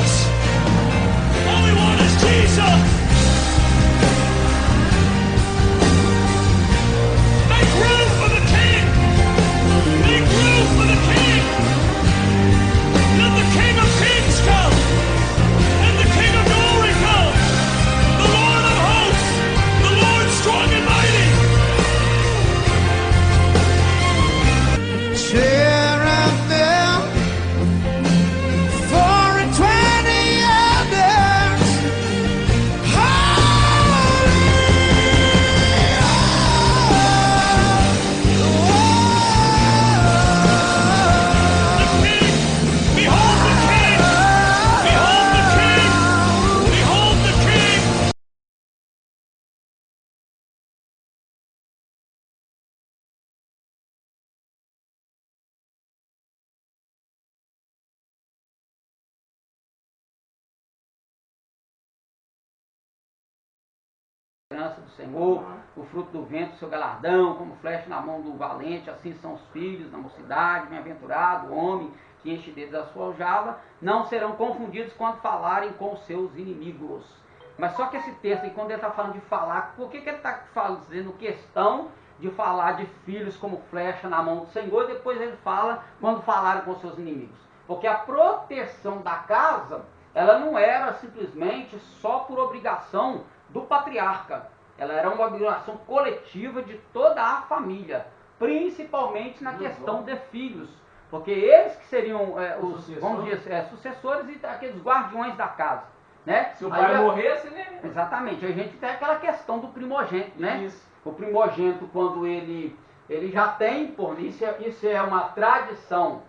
house. All we want is Jesus. Make room for the King. Make room for the King. Let the King of Kings come. And the King of Glory come. The Lord of hosts. The Lord strong and mighty. Tear up them for 20 others. The King. Behold the King. Behold the King. Behold the King. Esperança do Senhor, o fruto do vento, seu galardão, como flecha na mão do valente, assim são os filhos na mocidade, bem-aventurado o homem que enche deles a sua aljava, não serão confundidos quando falarem com os seus inimigos. Mas só que esse texto, quando ele está falando de falar, por que ele está fazendo questão de falar de filhos como flecha na mão do Senhor, e depois ele fala quando falarem com os seus inimigos? Porque a proteção da casa, ela não era simplesmente só por obrigação do patriarca. Ela era uma obrigação coletiva de toda a família, principalmente na questão de filhos, porque eles que seriam os vamos dizer, sucessores e aqueles guardiões da casa, né? Se o pai morresse, né? Exatamente, a gente tem aquela questão do primogênito, né? Isso. O primogênito, quando ele já tem, por isso é uma tradição,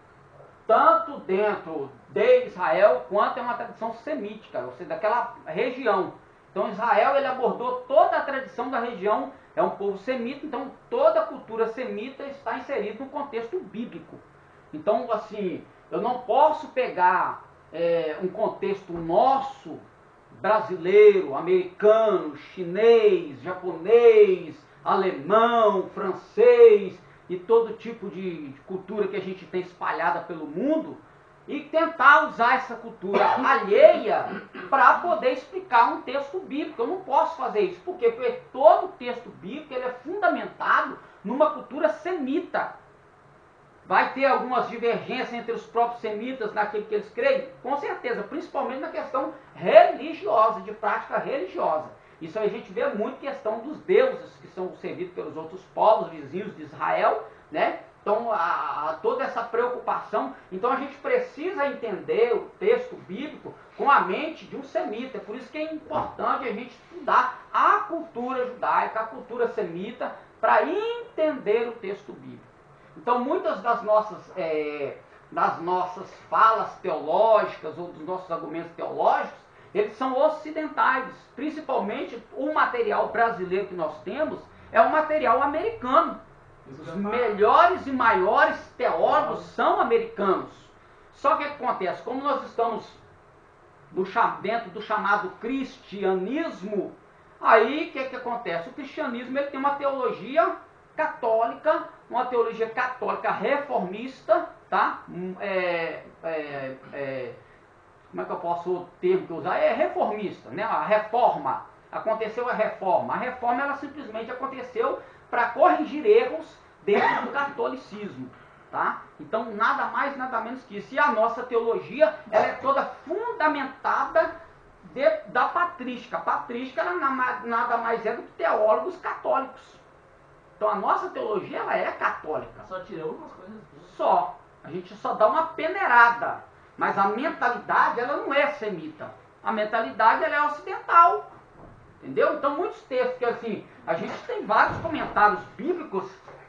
tanto dentro de Israel, quanto é uma tradição semítica, ou seja, daquela região. Então Israel, ele abordou toda a tradição da região, é um povo semita, então toda a cultura semita está inserida no contexto bíblico. Então, assim, eu não posso pegar um contexto nosso, brasileiro, americano, chinês, japonês, alemão, francês, e todo tipo de cultura que a gente tem espalhada pelo mundo, e tentar usar essa cultura alheia para poder explicar um texto bíblico. Eu não posso fazer isso. Por quê? Porque todo texto bíblico ele é fundamentado numa cultura semita. Vai ter algumas divergências entre os próprios semitas naquilo que eles creem? Com certeza, principalmente na questão religiosa, de prática religiosa. Isso aí a gente vê muito questão dos deuses que são servidos pelos outros povos vizinhos de Israel, né? Então, toda essa preocupação. Então, a gente precisa entender o texto bíblico com a mente de um semita. Por isso que é importante a gente estudar a cultura judaica, a cultura semita, para entender o texto bíblico. Então, muitas das nossas falas teológicas ou dos nossos argumentos teológicos, eles são ocidentais. Principalmente, o material brasileiro que nós temos é um material americano. Os melhores e maiores teólogos são americanos. Só que o que acontece? Como nós estamos dentro do chamado cristianismo, aí o que acontece? O cristianismo ele tem uma teologia católica, reformista, tá? Como é que eu posso o termo que eu usar? É reformista, né? A reforma. Aconteceu a reforma. A reforma ela simplesmente aconteceu para corrigir erros dentro do catolicismo, tá? Então, nada mais, nada menos que isso. E a nossa teologia, ela é toda fundamentada da patrística. A patrística, ela nada mais é do que teólogos católicos. Então, a nossa teologia, ela é católica. Só tirou algumas coisas. Só. A gente só dá uma peneirada. Mas a mentalidade, ela não é semita. A mentalidade, ela é ocidental. Entendeu? Então, muitos textos que, assim, a gente tem vários comentários bíblicos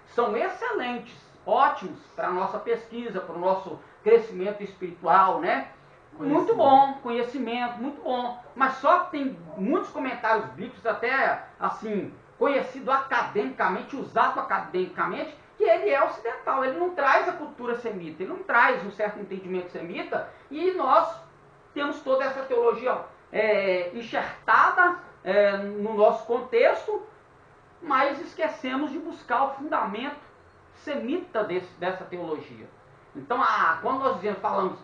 que são excelentes, ótimos para a nossa pesquisa, para o nosso crescimento espiritual, né? Muito bom, conhecimento, muito bom. Mas só que tem muitos comentários bíblicos, até, assim, conhecido academicamente, usado academicamente, que ele é ocidental. Ele não traz a cultura semita, ele não traz um certo entendimento semita, e nós temos toda essa teologia enxertada no nosso contexto, mas esquecemos de buscar o fundamento semita dessa teologia. Então, quando nós falamos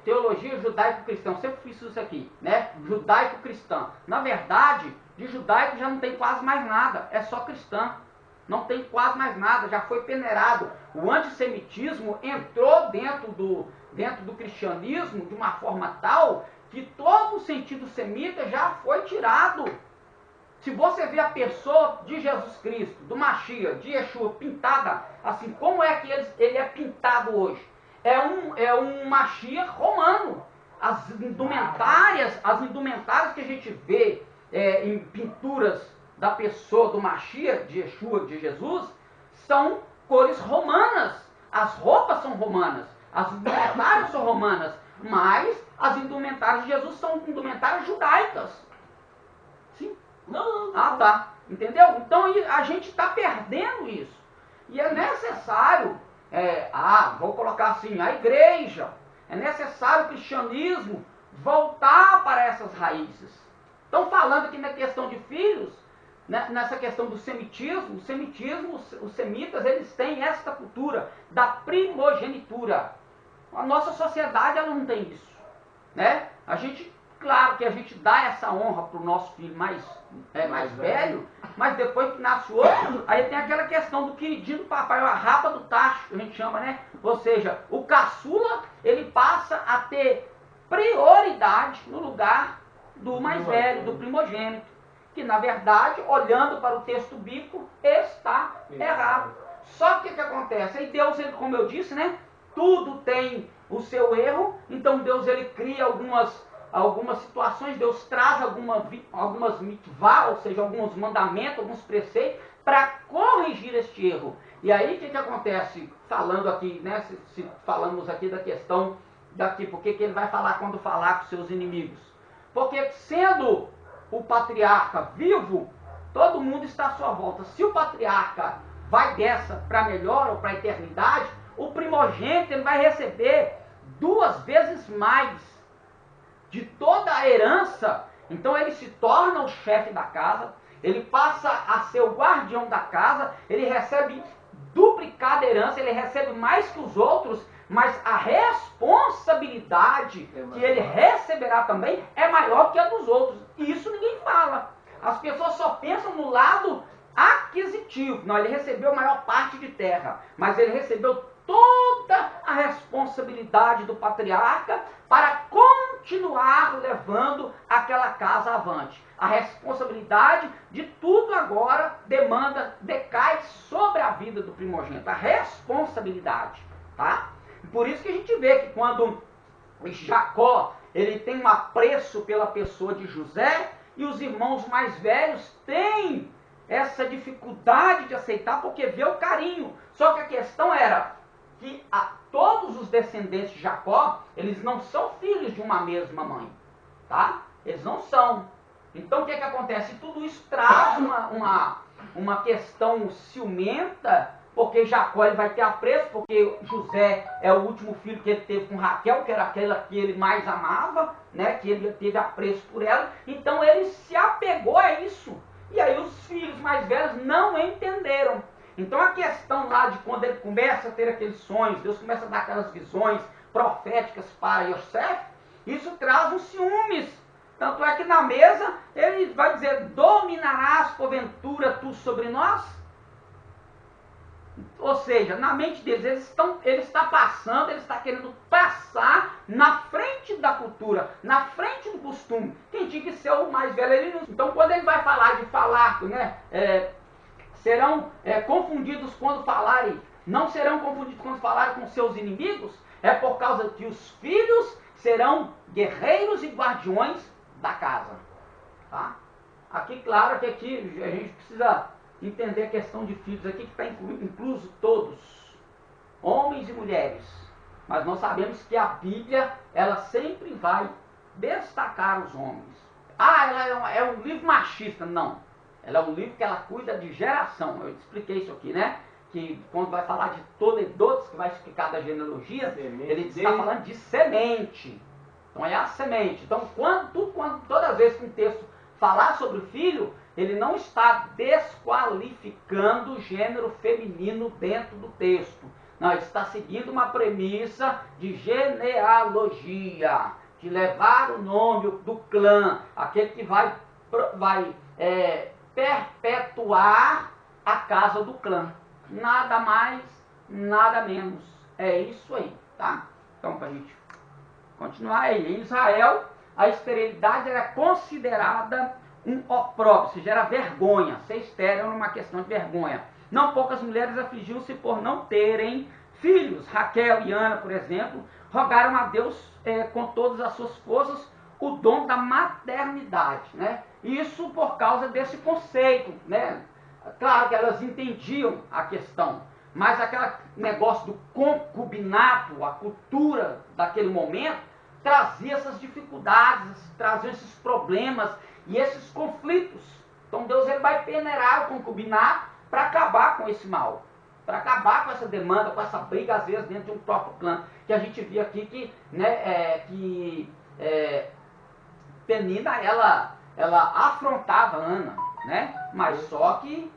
teologia judaico-cristã. Eu sempre fiz isso aqui, né? Judaico-cristã. Na verdade, de judaico já não tem quase mais nada, é só cristã. Não tem quase mais nada, já foi peneirado. O antissemitismo entrou dentro do cristianismo de uma forma tal que todo o sentido semita já foi tirado. Se você vê a pessoa de Jesus Cristo, do Mashiach, de Yeshua, pintada assim, como é que ele é pintado hoje? É um Mashiach romano. As indumentárias que a gente vê em pinturas da pessoa do Mashiach, de Yeshua, de Jesus, são cores romanas. As roupas são romanas, as indumentárias são romanas, mas as indumentárias de Jesus são indumentárias judaicas. Sim? Não. Ah, tá. Entendeu? Então a gente está perdendo isso. E é necessário, vou colocar assim, a igreja, é necessário o cristianismo voltar para essas raízes. Estão falando aqui na questão de filhos, né, nessa questão do semitismo. Os semitas, eles têm esta cultura da primogenitura. A nossa sociedade, ela não tem isso, né? Claro que a gente dá essa honra para o nosso filho mais velho, mas depois que nasce outro, aí tem aquela questão do queridinho do papai, a rapa do tacho, que a gente chama, né? Ou seja, o caçula, ele passa a ter prioridade no lugar do mais velho, do primogênito, que na verdade, olhando para o texto bíblico, está errado. Só que o que acontece? Aí Deus, ele, como eu disse, né? Tudo tem o seu erro, então Deus, ele cria algumas situações, Deus traz algumas mitvá, ou seja, alguns mandamentos, alguns preceitos, para corrigir este erro. E aí o que acontece, falando aqui, né, se falamos aqui da questão porque que ele vai falar quando falar com seus inimigos? Porque sendo o patriarca vivo, todo mundo está à sua volta. Se o patriarca vai dessa para melhor ou para a eternidade, o primogênito, ele vai receber 2 vezes mais de toda a herança. Então ele se torna o chefe da casa, ele passa a ser o guardião da casa, ele recebe duplicada herança, ele recebe mais que os outros, mas a responsabilidade que ele receberá também é maior que a dos outros. E isso ninguém fala. As pessoas só pensam no lado aquisitivo. Não, ele recebeu a maior parte de terra, mas ele recebeu toda a responsabilidade do patriarca para continuar levando aquela casa avante. A responsabilidade de tudo agora decai sobre a vida do primogênito. A responsabilidade, tá? Por isso que a gente vê que quando Jacó, ele tem um apreço pela pessoa de José, e os irmãos mais velhos têm essa dificuldade de aceitar porque vê o carinho. Só que a questão era que todos os descendentes de Jacó, eles não são filhos de uma mesma mãe, tá? Eles não são. Então o que acontece? Tudo isso traz uma questão ciumenta, porque Jacó, ele vai ter apreço, porque José é o último filho que ele teve com Raquel, que era aquela que ele mais amava, né? Que ele teve apreço por ela. Então ele se apegou a isso. E aí os filhos mais velhos não entenderam. Então a questão lá de quando ele começa a ter aqueles sonhos, Deus começa a dar aquelas visões proféticas para Yosef, isso traz um ciúmes. Tanto é que na mesa ele vai dizer: dominarás porventura tu sobre nós? Ou seja, na mente deles, ele está querendo passar na frente da cultura, na frente do costume. Quem tinha que ser o mais velho, ele não. Então quando ele vai falar, né, serão confundidos quando falarem, não serão confundidos quando falarem com seus inimigos, é por causa que os filhos serão guerreiros e guardiões da casa. Tá? Aqui, claro que aqui a gente precisa entender a questão de filhos aqui, que está incluso todos, homens e mulheres. Mas nós sabemos que a Bíblia, ela sempre vai destacar os homens. Ela é um livro machista. Não. Ela é um livro que ela cuida de geração. Eu expliquei isso aqui, né? Que quando vai falar de Toledotes, que vai explicar da genealogia, ele está falando de semente. Então é a semente. Então toda vez que um texto falar sobre o filho, ele não está desqualificando o gênero feminino dentro do texto. Não, ele está seguindo uma premissa de genealogia, de levar o nome do clã, aquele que vai perpetuar a casa do clã. Nada mais, nada menos. É isso aí, tá? Então, para a gente continuar aí. Em Israel, a esterilidade era considerada um opróbrio, ou seja, era vergonha. Ser estéril era uma questão de vergonha. Não poucas mulheres afligiam-se por não terem filhos. Raquel e Ana, por exemplo, rogaram a Deus com todas as suas forças o dom da maternidade, né? Isso por causa desse conceito, né? Claro que elas entendiam a questão, mas aquele negócio do concubinato, a cultura daquele momento, trazia essas dificuldades, trazia esses problemas e esses conflitos. Então Deus ele vai peneirar o concubinato para acabar com esse mal, para acabar com essa demanda, com essa briga, às vezes, dentro de um próprio clã, que a gente via aqui que, Penina, ela afrontava Ana, né? Mas só que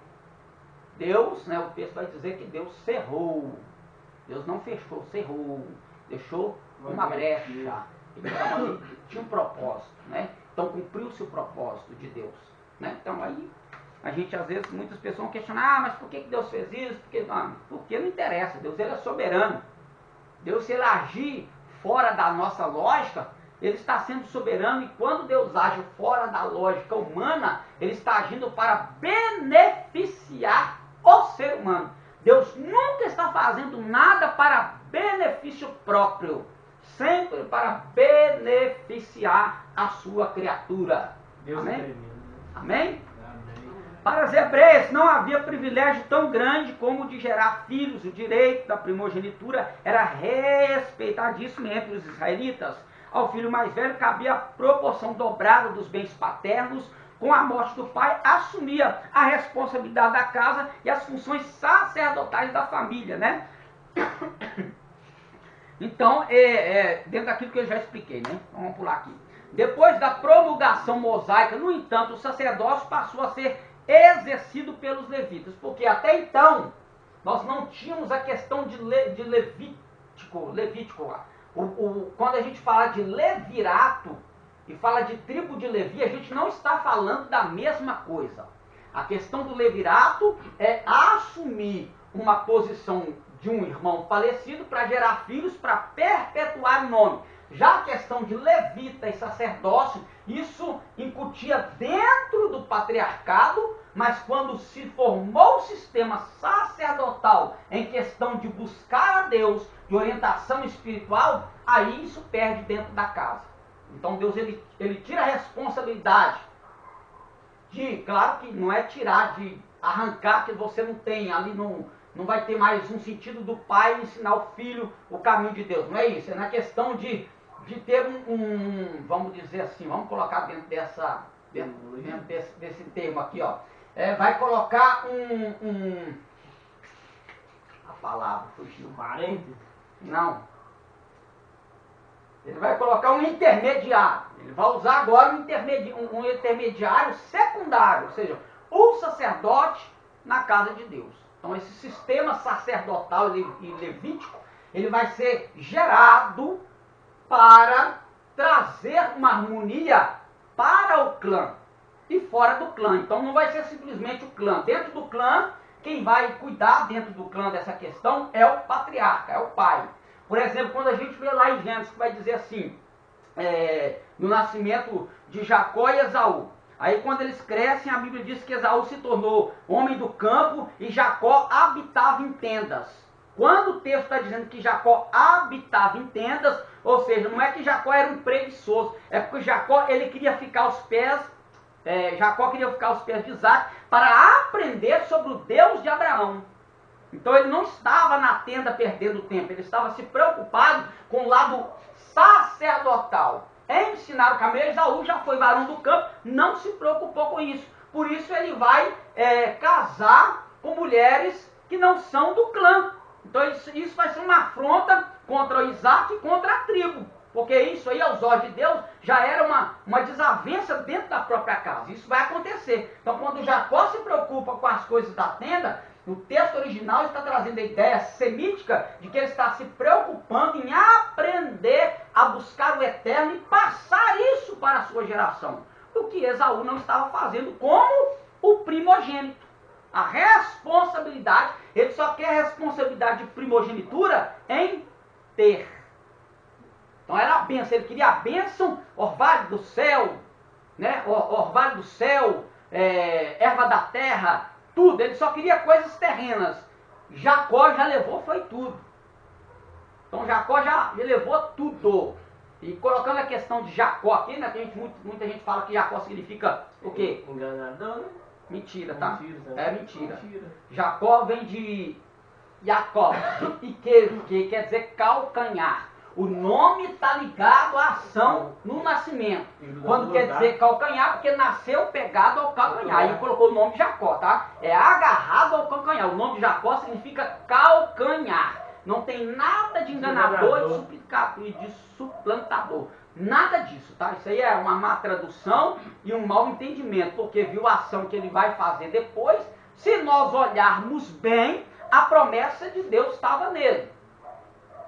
Deus, né, o texto vai dizer que Deus cerrou. Deus não fechou, cerrou. Deixou uma brecha. Então, tinha um propósito, né? Então, cumpriu-se o propósito de Deus, né? Então, aí, a gente, às vezes, muitas pessoas vão questionar, mas por que Deus fez isso? Porque não interessa. Deus, ele é soberano. Deus, se ele agir fora da nossa lógica, ele está sendo soberano, e quando Deus age fora da lógica humana, ele está agindo para beneficiar o ser humano. Deus nunca está fazendo nada para benefício próprio, sempre para beneficiar a sua criatura. Deus Amém? é Amém? Amém. Para as hebreias não havia privilégio tão grande como o de gerar filhos. O direito da primogenitura era respeitadíssimo entre os israelitas. Ao filho mais velho cabia a proporção dobrada dos bens paternos. Com a morte do pai, assumia a responsabilidade da casa e as funções sacerdotais da família, né? Então, dentro daquilo que eu já expliquei, né? Vamos pular aqui. Depois da promulgação mosaica, no entanto, o sacerdócio passou a ser exercido pelos levitas, porque até então nós não tínhamos a questão de Levítico. Quando a gente fala de levirato e fala de tribo de Levi, a gente não está falando da mesma coisa. A questão do levirato é assumir uma posição de um irmão falecido para gerar filhos, para perpetuar o nome. Já a questão de levita e sacerdócio, isso incutia dentro do patriarcado, mas quando se formou o sistema sacerdotal em questão de buscar a Deus, de orientação espiritual, aí isso perde dentro da casa. Então Deus ele tira a responsabilidade de, claro que não é tirar, de arrancar que você não tem, ali não vai ter mais um sentido do pai ensinar o filho o caminho de Deus. Não é isso, é na questão de ter vamos dizer assim, vamos colocar dentro desse termo aqui, ó. Vai colocar a palavra fugiu. Parênteses. Não. Ele vai colocar um intermediário. Ele vai usar agora um intermediário secundário, ou seja, o sacerdote na casa de Deus. Então esse sistema sacerdotal e levítico, ele vai ser gerado para trazer uma harmonia para o clã e fora do clã. Então não vai ser simplesmente o clã. Dentro do clã, quem vai cuidar dentro do clã dessa questão é o patriarca, é o pai. Por exemplo, quando a gente vê lá em Gênesis, que vai dizer assim, no nascimento de Jacó e Esaú. Aí quando eles crescem, a Bíblia diz que Esaú se tornou homem do campo e Jacó habitava em tendas. Quando o texto está dizendo que Jacó habitava em tendas, ou seja, não é que Jacó era um preguiçoso, é porque Jacó ele queria ficar aos pés, de Isaac para aprender sobre o Deus de Abraão. Então ele não estava na tenda perdendo tempo, ele estava se preocupado com o lado sacerdotal. Em ensinar o caminho, Esaú já foi varão do campo, não se preocupou com isso. Por isso ele vai casar com mulheres que não são do clã. Então isso vai ser uma afronta contra Isaac e contra a tribo. Porque isso aí, aos olhos de Deus, já era uma desavença dentro da própria casa. Isso vai acontecer. Então quando Jacó se preocupa com as coisas da tenda, O texto original está trazendo a ideia semítica de que ele está se preocupando em aprender a buscar o eterno e passar isso para a sua geração. O que Esaú não estava fazendo como o primogênito. A responsabilidade, ele só quer a responsabilidade de primogenitura em ter. Então era a bênção, ele queria a bênção, orvalho do céu, né? Orvalho do céu, erva da terra, tudo. Ele só queria coisas terrenas. Jacó já levou, foi tudo. Então Jacó já levou tudo. E colocando a questão de Jacó aqui, né? Muita gente fala que Jacó significa o quê? Enganador, né? Mentira, tá? Mentira, É mentira. Mentira. Jacó vem de Jacó, que quer dizer calcanhar. O nome está ligado à ação no nascimento. Quando quer dizer calcanhar, porque nasceu pegado ao calcanhar. Aí colocou o nome de Jacó, tá? É agarrado ao calcanhar. O nome de Jacó significa calcanhar. Não tem nada de enganador e de suplantador. Nada disso, tá? Isso aí é uma má tradução e um mau entendimento, porque viu a ação que ele vai fazer depois. Se nós olharmos bem, a promessa de Deus estava nele.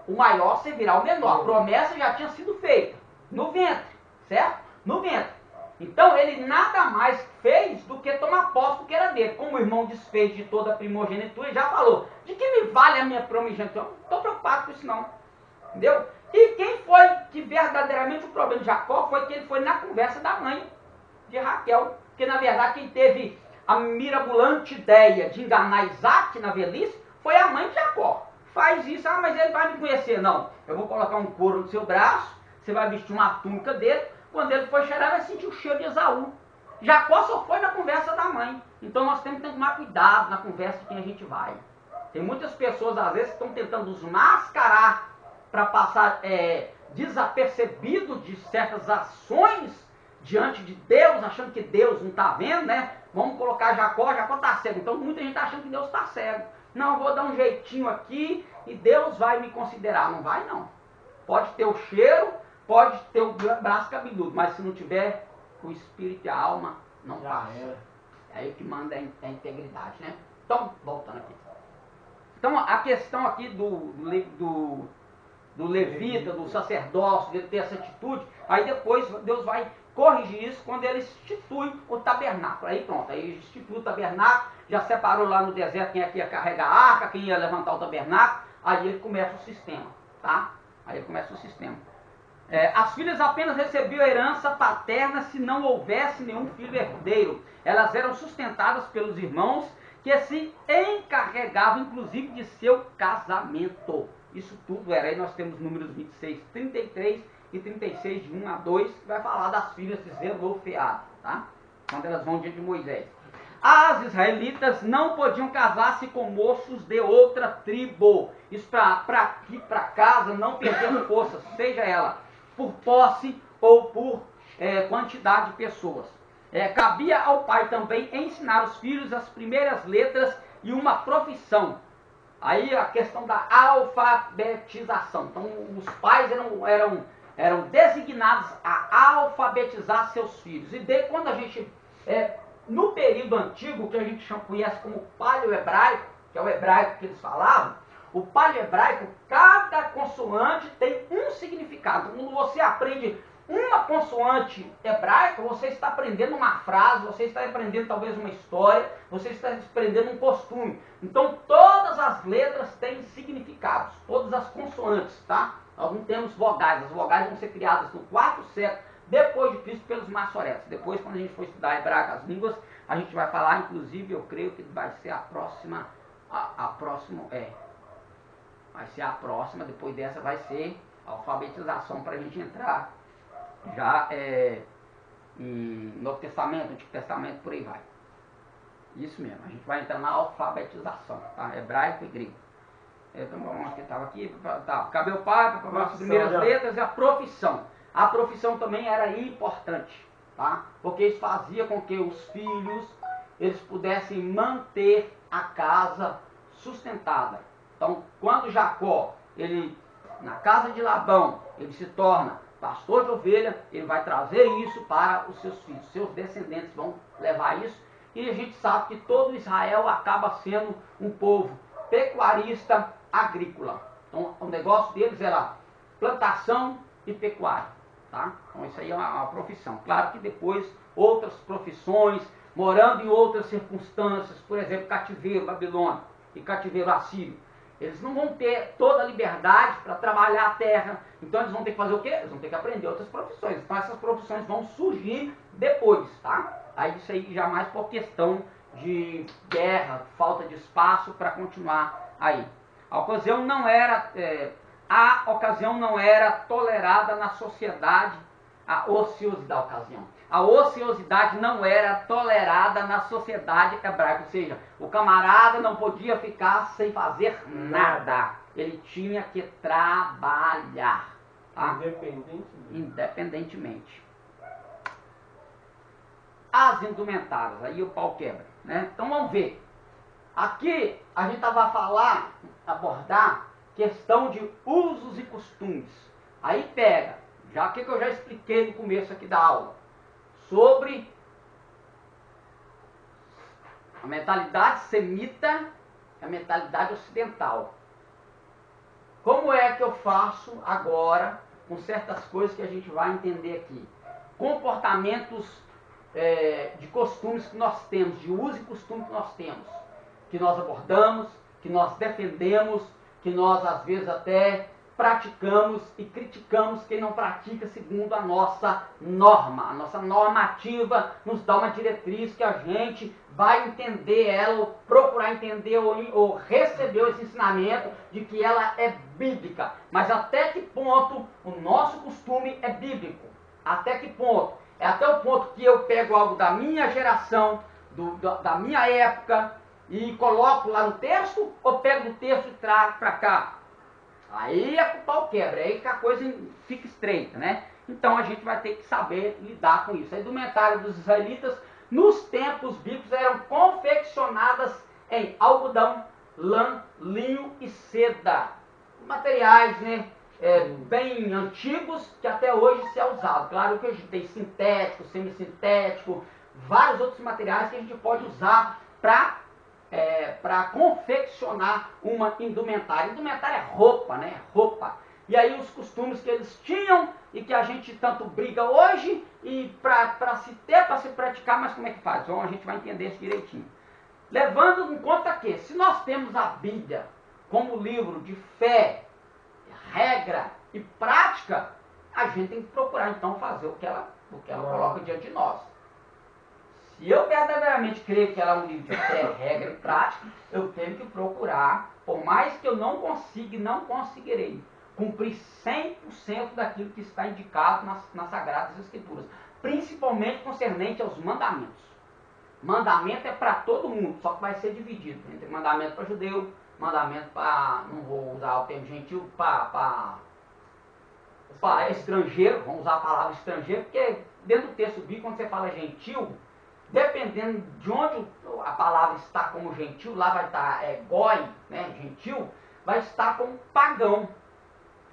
O maior servirá ao menor. A promessa já tinha sido feita no ventre, certo? No ventre. Então ele nada mais fez do que tomar posse do que era dele. Como o irmão desfez de toda a primogenitura, ele já falou: de que me vale a minha primogenitura? Não estou preocupado com isso não. Entendeu? E quem foi que verdadeiramente o problema de Jacó foi que ele foi na conversa da mãe de Raquel. Porque na verdade quem teve a mirabolante ideia de enganar Isaac na velhice foi a mãe de Jacó. Faz isso, mas ele vai me conhecer. Não, eu vou colocar um couro no seu braço, você vai vestir uma túnica dele, quando ele for cheirar vai sentir o cheiro de Esaú. Jacó só foi na conversa da mãe. Então nós temos que tomar cuidado na conversa de quem a gente vai. Tem muitas pessoas às vezes que estão tentando nos mascarar para passar desapercebido de certas ações diante de Deus, achando que Deus não está vendo, né? Vamos colocar Jacó está cego. Então muita gente está achando que Deus está cego. Não, vou dar um jeitinho aqui e Deus vai me considerar. Não vai não. Pode ter o cheiro, pode ter o braço cabeludo, mas se não tiver o espírito e a alma, não passa. É aí o que manda é a integridade, né? Então, voltando aqui. Então a questão aqui do levita, do sacerdócio, de ter essa atitude, aí depois Deus vai corrigir isso quando ele institui o tabernáculo. Aí pronto, aí institui o tabernáculo, já separou lá no deserto quem é que ia carregar a arca, quem ia levantar o tabernáculo, aí ele começa o sistema, tá? Aí ele começa o sistema. As filhas apenas recebiam herança paterna se não houvesse nenhum filho herdeiro. Elas eram sustentadas pelos irmãos que se encarregavam inclusive de seu casamento. Isso tudo era, aí nós temos números 26, 33 e 36, de 1 a 2, que vai falar das filhas de Zelofeado, tá? Quando elas vão diante de Moisés. As israelitas não podiam casar-se com moços de outra tribo. Isso para casa não perdendo força, seja ela por posse ou por quantidade de pessoas. Cabia ao pai também ensinar os filhos as primeiras letras e uma profissão. Aí a questão da alfabetização. Então os pais eram designados a alfabetizar seus filhos. E daí quando a gente, no período antigo, que a gente conhece como paleo-hebraico, que é o hebraico que eles falavam, o paleo-hebraico, cada consoante tem um significado. Quando você aprende uma consoante hebraica, você está aprendendo uma frase, você está aprendendo talvez uma história, você está aprendendo um costume. Então todas as letras têm significados, todas as consoantes, tá? Nós não temos vogais, as vogais vão ser criadas no 4º século depois de Cristo pelos maçoretas. Depois, quando a gente for estudar hebraico, as línguas, a gente vai falar, inclusive, eu creio que vai ser a próxima, vai ser a próxima, depois dessa vai ser a alfabetização para a gente entrar já em Novo Testamento, Antigo Testamento, por aí vai. Isso mesmo, a gente vai entrar na alfabetização, tá? Hebraico e grego. Então, vamos que estava aqui, tá, cabelo pai, para as primeiras letras e a profissão. A profissão também era importante, tá? Porque isso fazia com que os filhos eles pudessem manter a casa sustentada. Então, quando Jacó, na casa de Labão, ele se torna pastor de ovelha, ele vai trazer isso para os seus filhos. Seus descendentes vão levar isso. e a gente sabe que todo Israel acaba sendo um povo pecuarista agrícola. Então o negócio deles era plantação e pecuária. Tá? Então isso aí é uma profissão. Claro que depois outras profissões, morando em outras circunstâncias, por exemplo, cativeiro babilônico e cativeiro assírio. Eles não vão ter toda a liberdade para trabalhar a terra. Então eles vão ter que fazer o quê? Eles vão ter que aprender outras profissões. Então essas profissões vão surgir depois, tá? Aí isso aí já mais por questão de guerra, falta de espaço para continuar aí. A ocasião não era tolerada na sociedade, a ociosidade. A ociosidade não era tolerada na sociedade hebraica, ou seja, o camarada não podia ficar sem fazer nada. Ele tinha que trabalhar. Tá? Independentemente. As indumentárias, aí o pau quebra. Né? Então vamos ver. Aqui a gente vai abordar questão de usos e costumes. Aí pega, já que eu já expliquei no começo aqui da aula, sobre a mentalidade semita e a mentalidade ocidental. Como é que eu faço agora com certas coisas que a gente vai entender aqui? Comportamentos de costumes que nós temos, de uso e costume que nós temos, que nós abordamos, que nós defendemos, que nós às vezes até praticamos e criticamos quem não pratica segundo a nossa norma. A nossa normativa nos dá uma diretriz que a gente vai entender ela, ou procurar entender, ou receber esse ensinamento de que ela é bíblica. Mas até que ponto o nosso costume é bíblico? Até que ponto? É até o ponto que eu pego algo da minha geração, da minha época, e coloco lá no texto, ou pego do texto e trago para cá? Aí é que o pau quebra, aí que a coisa fica estreita, né? Então a gente vai ter que saber lidar com isso. A indumentária dos israelitas, nos tempos bíblicos, eram confeccionadas em algodão, lã, linho e seda. Materiais, né? Bem antigos, que até hoje se é usado. Claro que hoje tem sintético, semissintético, vários outros materiais que a gente pode usar para confeccionar uma indumentária. Indumentária é roupa, né? Roupa. E aí os costumes que eles tinham e que a gente tanto briga hoje, e para se praticar, mas como é que faz? Então a gente vai entender isso direitinho. Levando em conta que, se nós temos a Bíblia como livro de fé, regra e prática, a gente tem que procurar então fazer o que ela coloca diante de nós. Se eu verdadeiramente creio que ela é um livro de fé, regra e prática, eu tenho que procurar, por mais que eu não consiga e não conseguirei, cumprir 100% daquilo que está indicado nas Sagradas Escrituras, principalmente concernente aos mandamentos. Mandamento é para todo mundo, só que vai ser dividido entre mandamento para judeu, mandamento para, não vou usar o termo gentil, para estrangeiro, vamos usar a palavra estrangeiro, porque dentro do texto bíblico, quando você fala gentil, dependendo de onde a palavra está como gentil, lá vai estar goi, né, gentil, vai estar como pagão.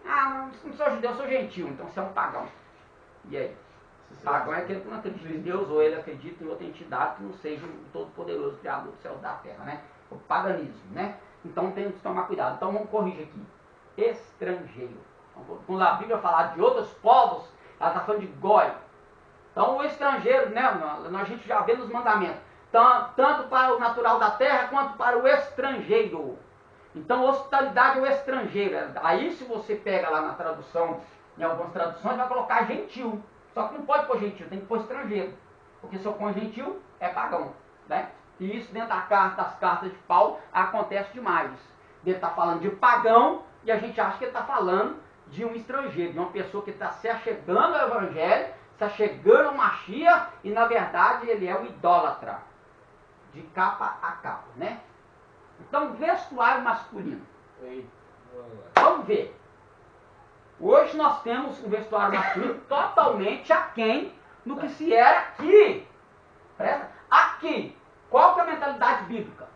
Ah, não sou judeu, eu sou gentil, então você é um pagão. E aí? Pagão é aquele que não acredita em Deus, ou ele acredita em outra entidade que não seja o todo-poderoso Criador do céu e da terra, né? O paganismo, né? Então temos que tomar cuidado. Então vamos corrigir aqui. Estrangeiro. Então, quando a Bíblia fala de outros povos, ela está falando de goi. Então o estrangeiro, né? A gente já vê nos mandamentos. Tanto para o natural da terra, quanto para o estrangeiro. Então hospitalidade é o estrangeiro. Aí se você pega lá na tradução, em algumas traduções, vai colocar gentil. Só que não pode pôr gentil, tem que pôr estrangeiro. Porque se eu pôr gentil, é pagão. Né? E isso dentro das cartas de Paulo acontece demais. Ele está falando de pagão e a gente acha que ele está falando de um estrangeiro, de uma pessoa que está se achegando ao Evangelho, se achegando ao Mashiach, e na verdade ele é um idólatra. De capa a capa, né? Então, vestuário masculino. Vamos ver. Hoje nós temos um vestuário masculino totalmente aquém do que se era aqui. Presta? Aqui. Qual que é a mentalidade bíblica?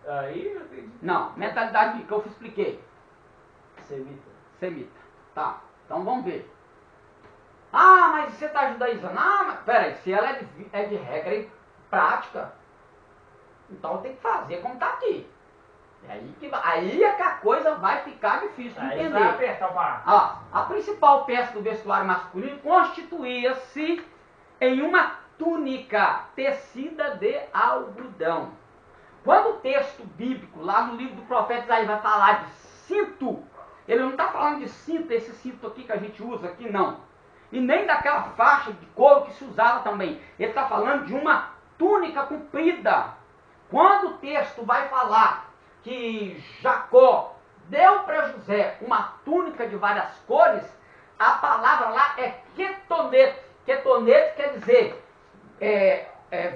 Aí eu acredito. Não, mentalidade bíblica, eu expliquei. Semita. Tá, então vamos ver. Ah, mas você está judaizando. Ah, mas peraí, se ela é de regra e prática. Então tem que fazer como está aqui. Aí é que a coisa vai ficar difícil de Aí entender. vai apertar o parafuso. Ó, a principal peça do vestuário masculino constituía-se em uma túnica tecida de algodão. Quando o texto bíblico, lá no livro do profeta Isaías, vai falar de cinto, ele não está falando de cinto, esse cinto aqui que a gente usa aqui, não. E nem daquela faixa de couro que se usava também. Ele está falando de uma túnica comprida. Quando o texto vai falar que Jacó deu para José uma túnica de várias cores, a palavra lá é ketonete. Ketonete quer dizer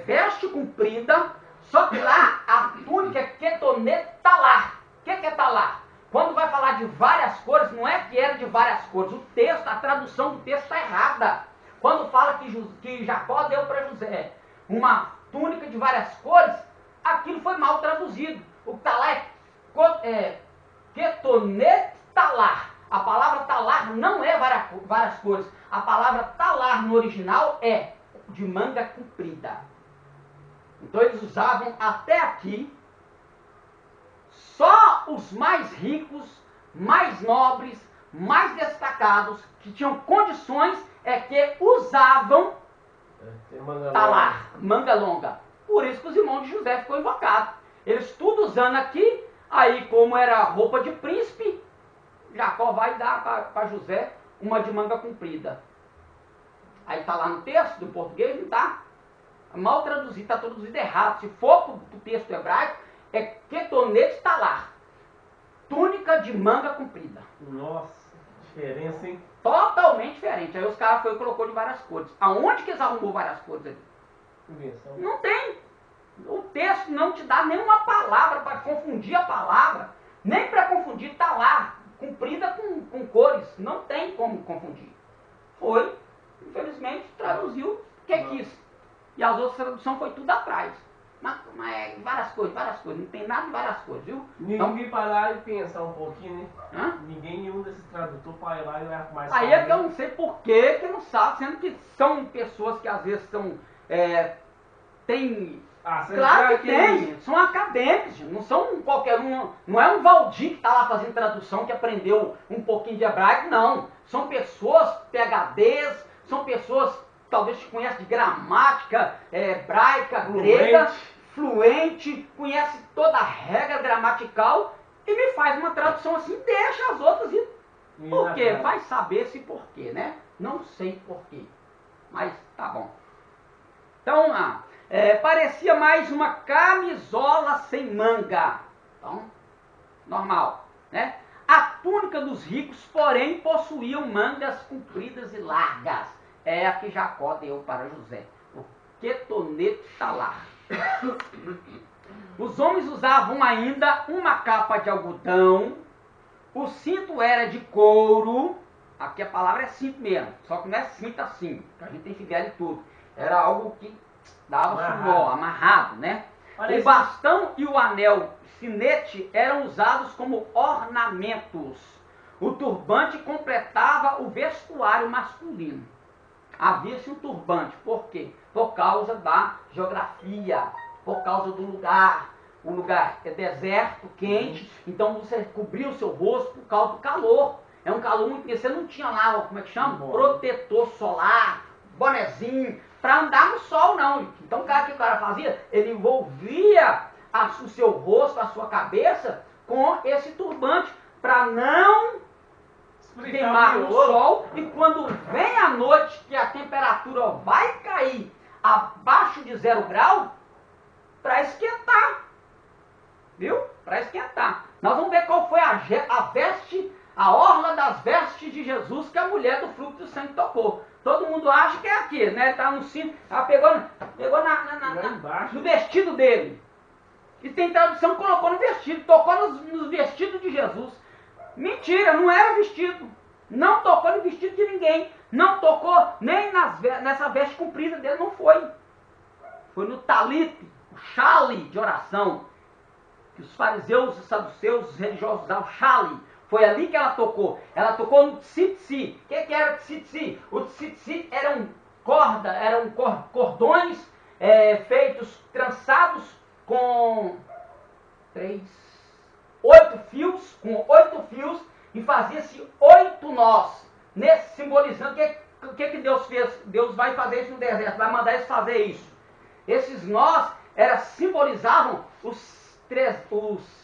veste comprida, só que lá a túnica é ketonete talar. O que é talar? Quando vai falar de várias cores, não é que era de várias cores. O texto, a tradução do texto está errada. Quando fala que Jacó deu para José uma túnica de várias cores, aquilo foi mal traduzido. O que está lá é ketonete talar. A palavra talar não é várias cores. A palavra talar no original é de manga comprida. Então eles usavam até aqui, só os mais ricos, mais nobres, mais destacados, que tinham condições, é que usavam talar, manga longa. Por isso que os irmãos de José ficou invocado. Eles tudo usando aqui, aí como era roupa de príncipe, Jacó vai dar para José uma de manga comprida. Aí está lá no texto do português, não está? Mal traduzido, está traduzido errado. Se for para o texto hebraico, é ketonete talar. Túnica de manga comprida. Nossa, diferença, hein? Totalmente diferente. Aí os caras foi e colocou de várias cores. Aonde que eles arrumou várias cores ali? Invenção. Não tem. O texto não te dá nenhuma palavra para confundir a palavra. Nem para confundir talar, comprida com cores. Não tem como confundir. Foi, infelizmente, traduziu o que quis. E as outras traduções foi tudo atrás. Mas várias coisas. Não tem nada de várias coisas, viu? Ninguém parar e pensar um pouquinho, né? Hã? Ninguém nenhum desses tradutores para ir lá e olhar mais. Aí é que eu não sei por que não sabe, sendo que são pessoas que às vezes são. Tem. Claro que tem, são acadêmicos, não são qualquer um, não é um Valdir que está lá fazendo tradução que aprendeu um pouquinho de hebraico, não. São pessoas PhDs, são pessoas talvez que conhecem de gramática hebraica, grega, fluente, conhece toda a regra gramatical e me faz uma tradução assim, deixa as outras ir. Por quê? Vai saber-se por quê, né? Não sei por quê, mas tá bom. Então, parecia mais uma camisola sem manga. Então, normal, né? A túnica dos ricos, porém, possuíam mangas compridas e largas. É a que Jacó deu para José. O ketonete talar. Os homens usavam ainda uma capa de algodão. O cinto era de couro. Aqui a palavra é cinto mesmo. Só que não é cinto assim, que a gente tem figueira e tudo. Era algo que dava suor, amarrado, né? O bastão e o anel sinete eram usados como ornamentos. O turbante completava o vestuário masculino. Havia-se um turbante, por quê? Por causa da geografia, por causa do lugar. O lugar é deserto, quente, então você cobria o seu rosto por causa do calor. É um calor muito quente, você não tinha lá, como é que chama? Protetor solar, bonezinho, para andar no sol não. Então o que o cara fazia? Ele envolvia o seu rosto, a sua cabeça com esse turbante, para não queimar no sol, e quando vem a noite que a temperatura vai cair abaixo de 0 grau, para esquentar, viu? Para esquentar. Nós vamos ver qual foi a orla das vestes de Jesus que a mulher do fluxo do sangue tocou. Todo mundo acha que é aqui, né? Ele tá no cinto, ela pegou no vestido dele. E tem tradução, colocou no vestido, tocou nos vestidos de Jesus. Mentira, não era vestido. Não tocou no vestido de ninguém. Não tocou nem nessa veste comprida dele, não foi. Foi no talite, o chale de oração. Que os fariseus, os saduceus, os religiosos usavam chale. Foi ali que ela tocou. Ela tocou no tsitsi. O que era o tsitsi? O tsitsi eram cordões feitos, trançados com 8 fios, e fazia-se 8 nós, simbolizando o que Deus fez. Deus vai fazer isso no deserto, vai mandar eles fazer isso. Esses nós simbolizavam os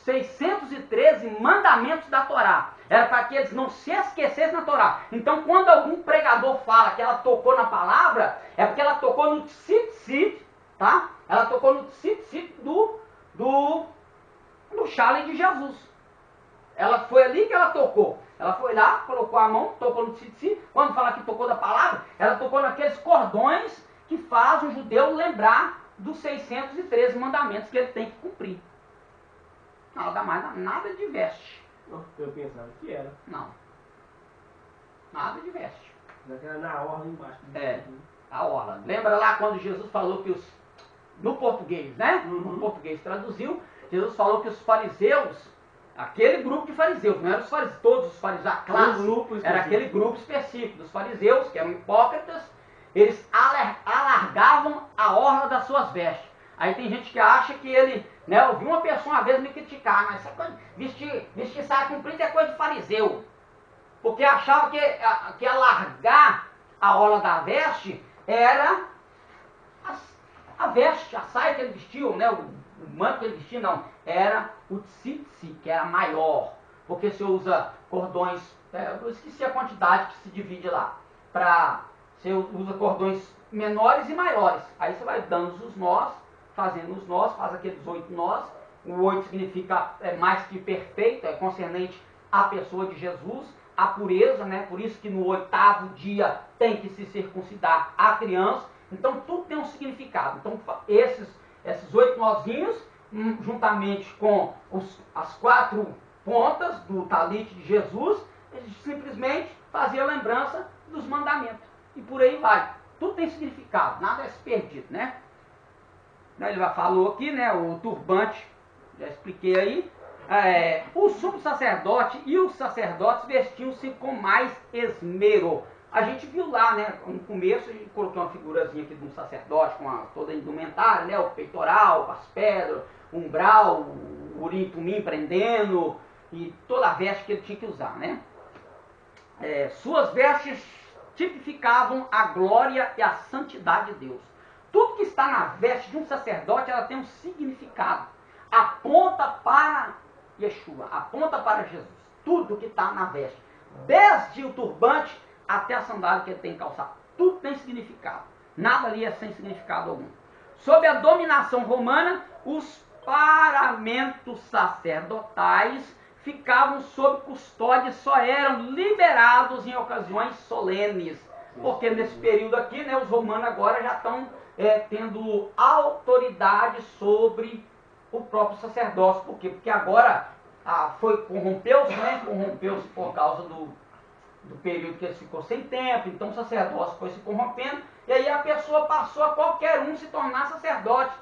613 mandamentos da Torá. Era para que eles não se esquecessem da Torá. Então, quando algum pregador fala que ela tocou na palavra, é porque ela tocou no tzitzit, tá? Ela tocou no tzitzit do chale de Jesus. Ela foi ali que ela tocou. Ela foi lá, colocou a mão, tocou no tzitzit. Quando fala que tocou da palavra, ela tocou naqueles cordões que faz o judeu lembrar dos 613 mandamentos que ele tem que cumprir. Nada de veste. Eu pensava que era. Não. Nada de veste. Era na orla embaixo. A orla. Lembra lá quando Jesus falou que no português, né? Uhum. No português traduziu, Jesus falou que os fariseus, aquele grupo de fariseus, não eram os fariseus, todos os fariseus, a classe, era aquele grupo específico dos fariseus, que eram hipócritas, eles alargavam a orla das suas vestes. Aí tem gente que acha que ele, né, eu vi uma pessoa uma vez me criticar, mas essa coisa, vestir saia comprida é coisa de fariseu. Porque achava que alargar a orla da veste era a veste, a saia que ele vestiu, né, o manto que ele vestia, não. Era o tzitzi, que era maior. Porque você usa cordões, eu esqueci a quantidade que se divide lá. Você usa cordões menores e maiores. Aí você vai dando os nós, fazendo os nós, faz aqueles 8 nós. O 8 significa mais que perfeito, é concernente à pessoa de Jesus, a pureza, né? Por isso que no 8º dia tem que se circuncidar a criança. Então tudo tem um significado. Então esses 8 nozinhos, juntamente com as 4 pontas do talite de Jesus, eles simplesmente faziam lembrança dos mandamentos. E por aí vai. Tudo tem significado, nada é perdido, né? Ele já falou aqui, né? O turbante, já expliquei aí. O sumo sacerdote e os sacerdotes vestiam-se com mais esmero. A gente viu lá, né? No começo, a gente colocou uma figurazinha aqui de um sacerdote com toda a indumentária, né? O peitoral, as pedras, o umbral, o urim e tumim prendendo e toda a veste que ele tinha que usar, né? Suas vestes tipificavam a glória e a santidade de Deus. Tudo que está na veste de um sacerdote, ela tem um significado. Aponta para Yeshua, aponta para Jesus. Tudo que está na veste. Desde o turbante até a sandália que ele tem calçado. Tudo tem significado. Nada ali é sem significado algum. Sob a dominação romana, os paramentos sacerdotais ficavam sob custódia e só eram liberados em ocasiões solenes. Porque nesse período aqui, né, os romanos agora já estão tendo autoridade sobre o próprio sacerdócio. Por quê? Porque agora corrompeu-se, né? Corrompeu-se por causa do período que ele ficou sem tempo. Então o sacerdócio foi se corrompendo. E aí a pessoa passou a qualquer um se tornar sacerdote.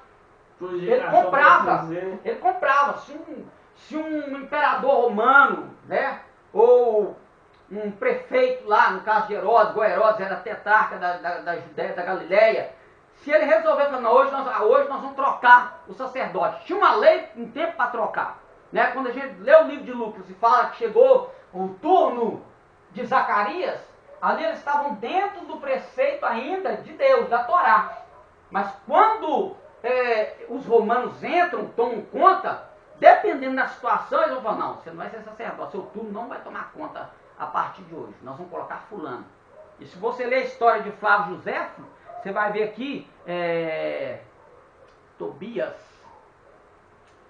Ele comprava. Se um imperador romano, né, ou um prefeito lá, no caso de Herodes, Herodes era tetrarca da Judéia, da Galileia, se ele resolver falar, não, hoje nós vamos trocar o sacerdote. Tinha uma lei, um tempo para trocar. Né? Quando a gente lê o livro de Lucas e fala que chegou o turno de Zacarias, ali eles estavam dentro do preceito ainda de Deus, da Torá. Mas quando os romanos entram, tomam conta, dependendo da situação, eles vão falar, não, você não vai ser sacerdote, seu turno não vai tomar conta a partir de hoje, nós vamos colocar fulano. E se você ler a história de Flávio Josefo, você vai ver aqui, Tobias,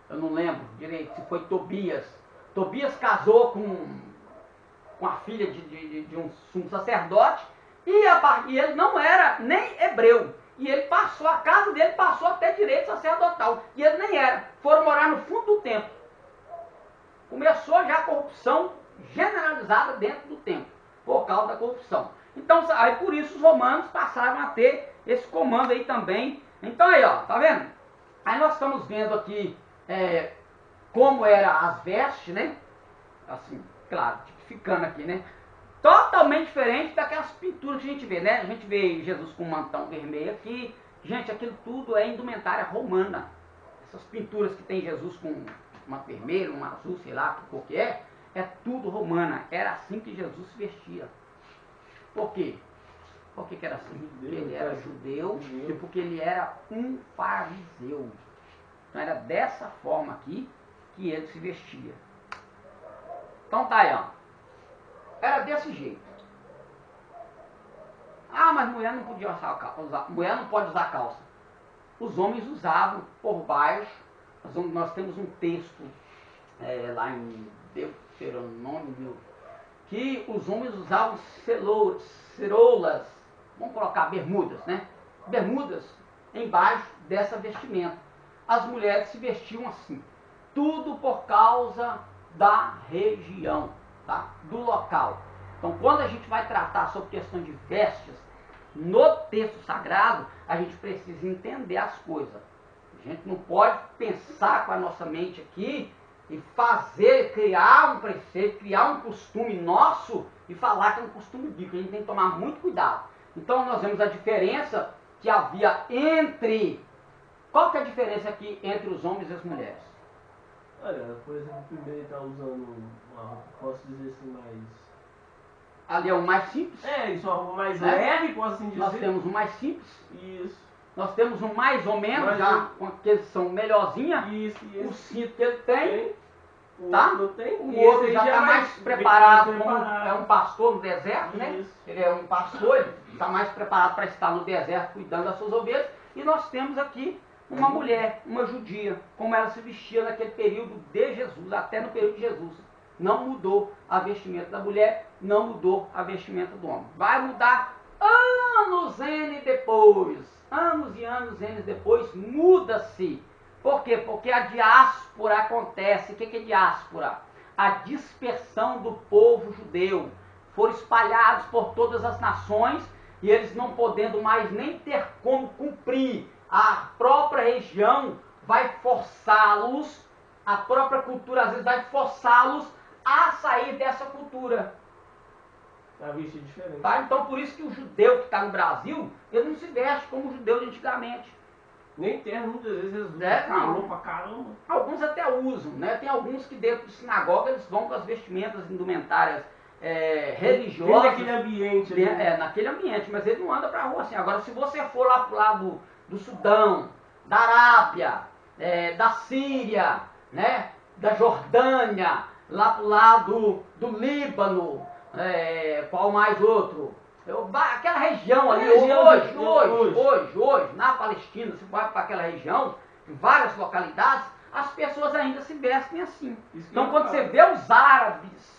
eu não lembro direito se foi Tobias. Tobias casou com a filha de um sumo sacerdote, e ele não era nem hebreu. E ele a casa dele passou até direito sacerdotal. E ele nem era. Foram morar no fundo do templo. Começou já a corrupção generalizada dentro do templo, por causa da corrupção. Então, aí por isso os romanos passaram a ter esse comando aí também. Então aí, ó, tá vendo? Aí nós estamos vendo aqui como eram as vestes, né? Assim, claro, tipificando aqui, né? Totalmente diferente daquelas pinturas que a gente vê, né? A gente vê Jesus com um mantão vermelho aqui, Gente, aquilo tudo é indumentária romana. Essas pinturas que tem Jesus com uma vermelha, uma azul, sei lá que cor que é tudo romana. Era assim que Jesus se vestia. Por quê? Por que era assim? Porque ele era judeu e porque ele era um fariseu. Então era dessa forma aqui que ele se vestia. Então tá aí, ó. Era desse jeito. Ah, mas mulher não podia usar, mulher não pode usar calça. Os homens usavam por baixo. Nós temos um texto lá em Deuteronômio que os homens usavam ceroulas, vamos colocar bermudas, né? Bermudas embaixo dessa vestimenta. As mulheres se vestiam assim. Tudo por causa da região, tá? Do local. Então, quando a gente vai tratar sobre questão de vestes, no texto sagrado, a gente precisa entender as coisas. A gente não pode pensar com a nossa mente aqui e criar um preceito, criar um costume nosso e falar que é um costume bíblico. A gente tem que tomar muito cuidado. Então, nós vemos a diferença que havia entre... Qual que é a diferença aqui entre os homens e as mulheres? Olha, por exemplo, o primeiro está usando uma roupa, posso dizer assim, mais... Ali é o mais simples. Isso é uma roupa mais né? leve, posso assim dizer. Nós temos o mais simples. Isso. Nós temos um mais ou menos, Mas já com aqueles que são melhorzinha. Isso. O cinto que ele tem, O tá? outro não tem. O E outro esse já aí está é mais bem preparado, mais como preparado. é um pastor no deserto, né? Isso. Ele é um pastor, ele está mais preparado para estar no deserto cuidando das suas ovelhas. E nós temos aqui uma mulher, uma judia, como ela se vestia naquele período de Jesus, até no período de Jesus. Não mudou a vestimenta da mulher, não mudou a vestimenta do homem. Vai mudar anos N depois, anos e anos N depois, muda-se. Por quê? Porque a diáspora acontece. O que é diáspora? A dispersão do povo judeu. Foram espalhados por todas as nações e eles não podendo mais nem ter como cumprir a própria região, vai forçá-los, a própria cultura às vezes vai forçá-los a sair dessa cultura. A vista é diferente. Tá? Então por isso que o judeu que está no Brasil, ele não se veste como o judeu de antigamente. Nem terra, muitas vezes eles usam Não. calor pra caramba. Alguns até usam, né? Tem alguns que dentro de sinagoga eles vão com as vestimentas indumentárias religiosas. Tem aquele ambiente ali. Naquele ambiente, mas ele não anda pra rua assim. Agora se você for lá pro lado do Sudão, da Arábia, da Síria, né? Da Jordânia, lá pro lado do Líbano, qual mais outro? Aquela região ali, hoje, na Palestina, se vai para aquela região, em várias localidades, as pessoas ainda se vestem assim. Então quando você vê os árabes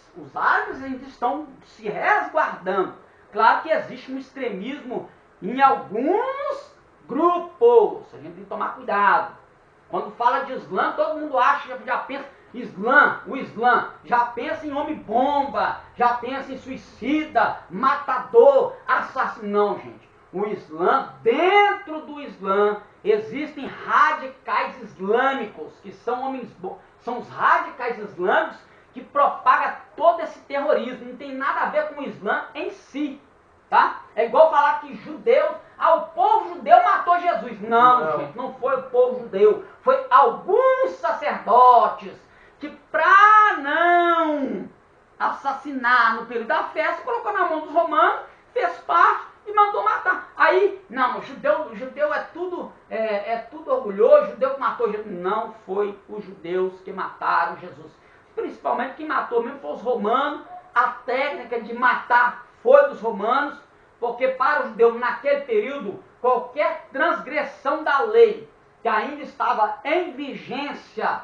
ainda estão se resguardando. Claro que existe um extremismo em alguns grupos, a gente tem que tomar cuidado. Quando fala de Islã, todo mundo acha, já pensa, o Islã já pensa em homem-bomba, já pensa em suicida, matador, assassino. Não, gente. O Islã, dentro do Islã, existem radicais islâmicos, que são são os radicais islâmicos que propagam todo esse terrorismo. Não tem nada a ver com o Islã em si. Tá? É igual falar que judeus, o povo judeu matou Jesus. Não, gente, não foi o povo judeu. Foi alguns sacerdotes que, para não assassinar no período da festa, colocou na mão dos romanos, fez parte e mandou matar. Aí, não, o judeu é tudo orgulhoso, o judeu que matou Jesus. Não foi os judeus que mataram Jesus. Principalmente quem matou mesmo foi os romanos. A técnica de matar foi dos romanos, porque para o judeu naquele período, qualquer transgressão da lei que ainda estava em vigência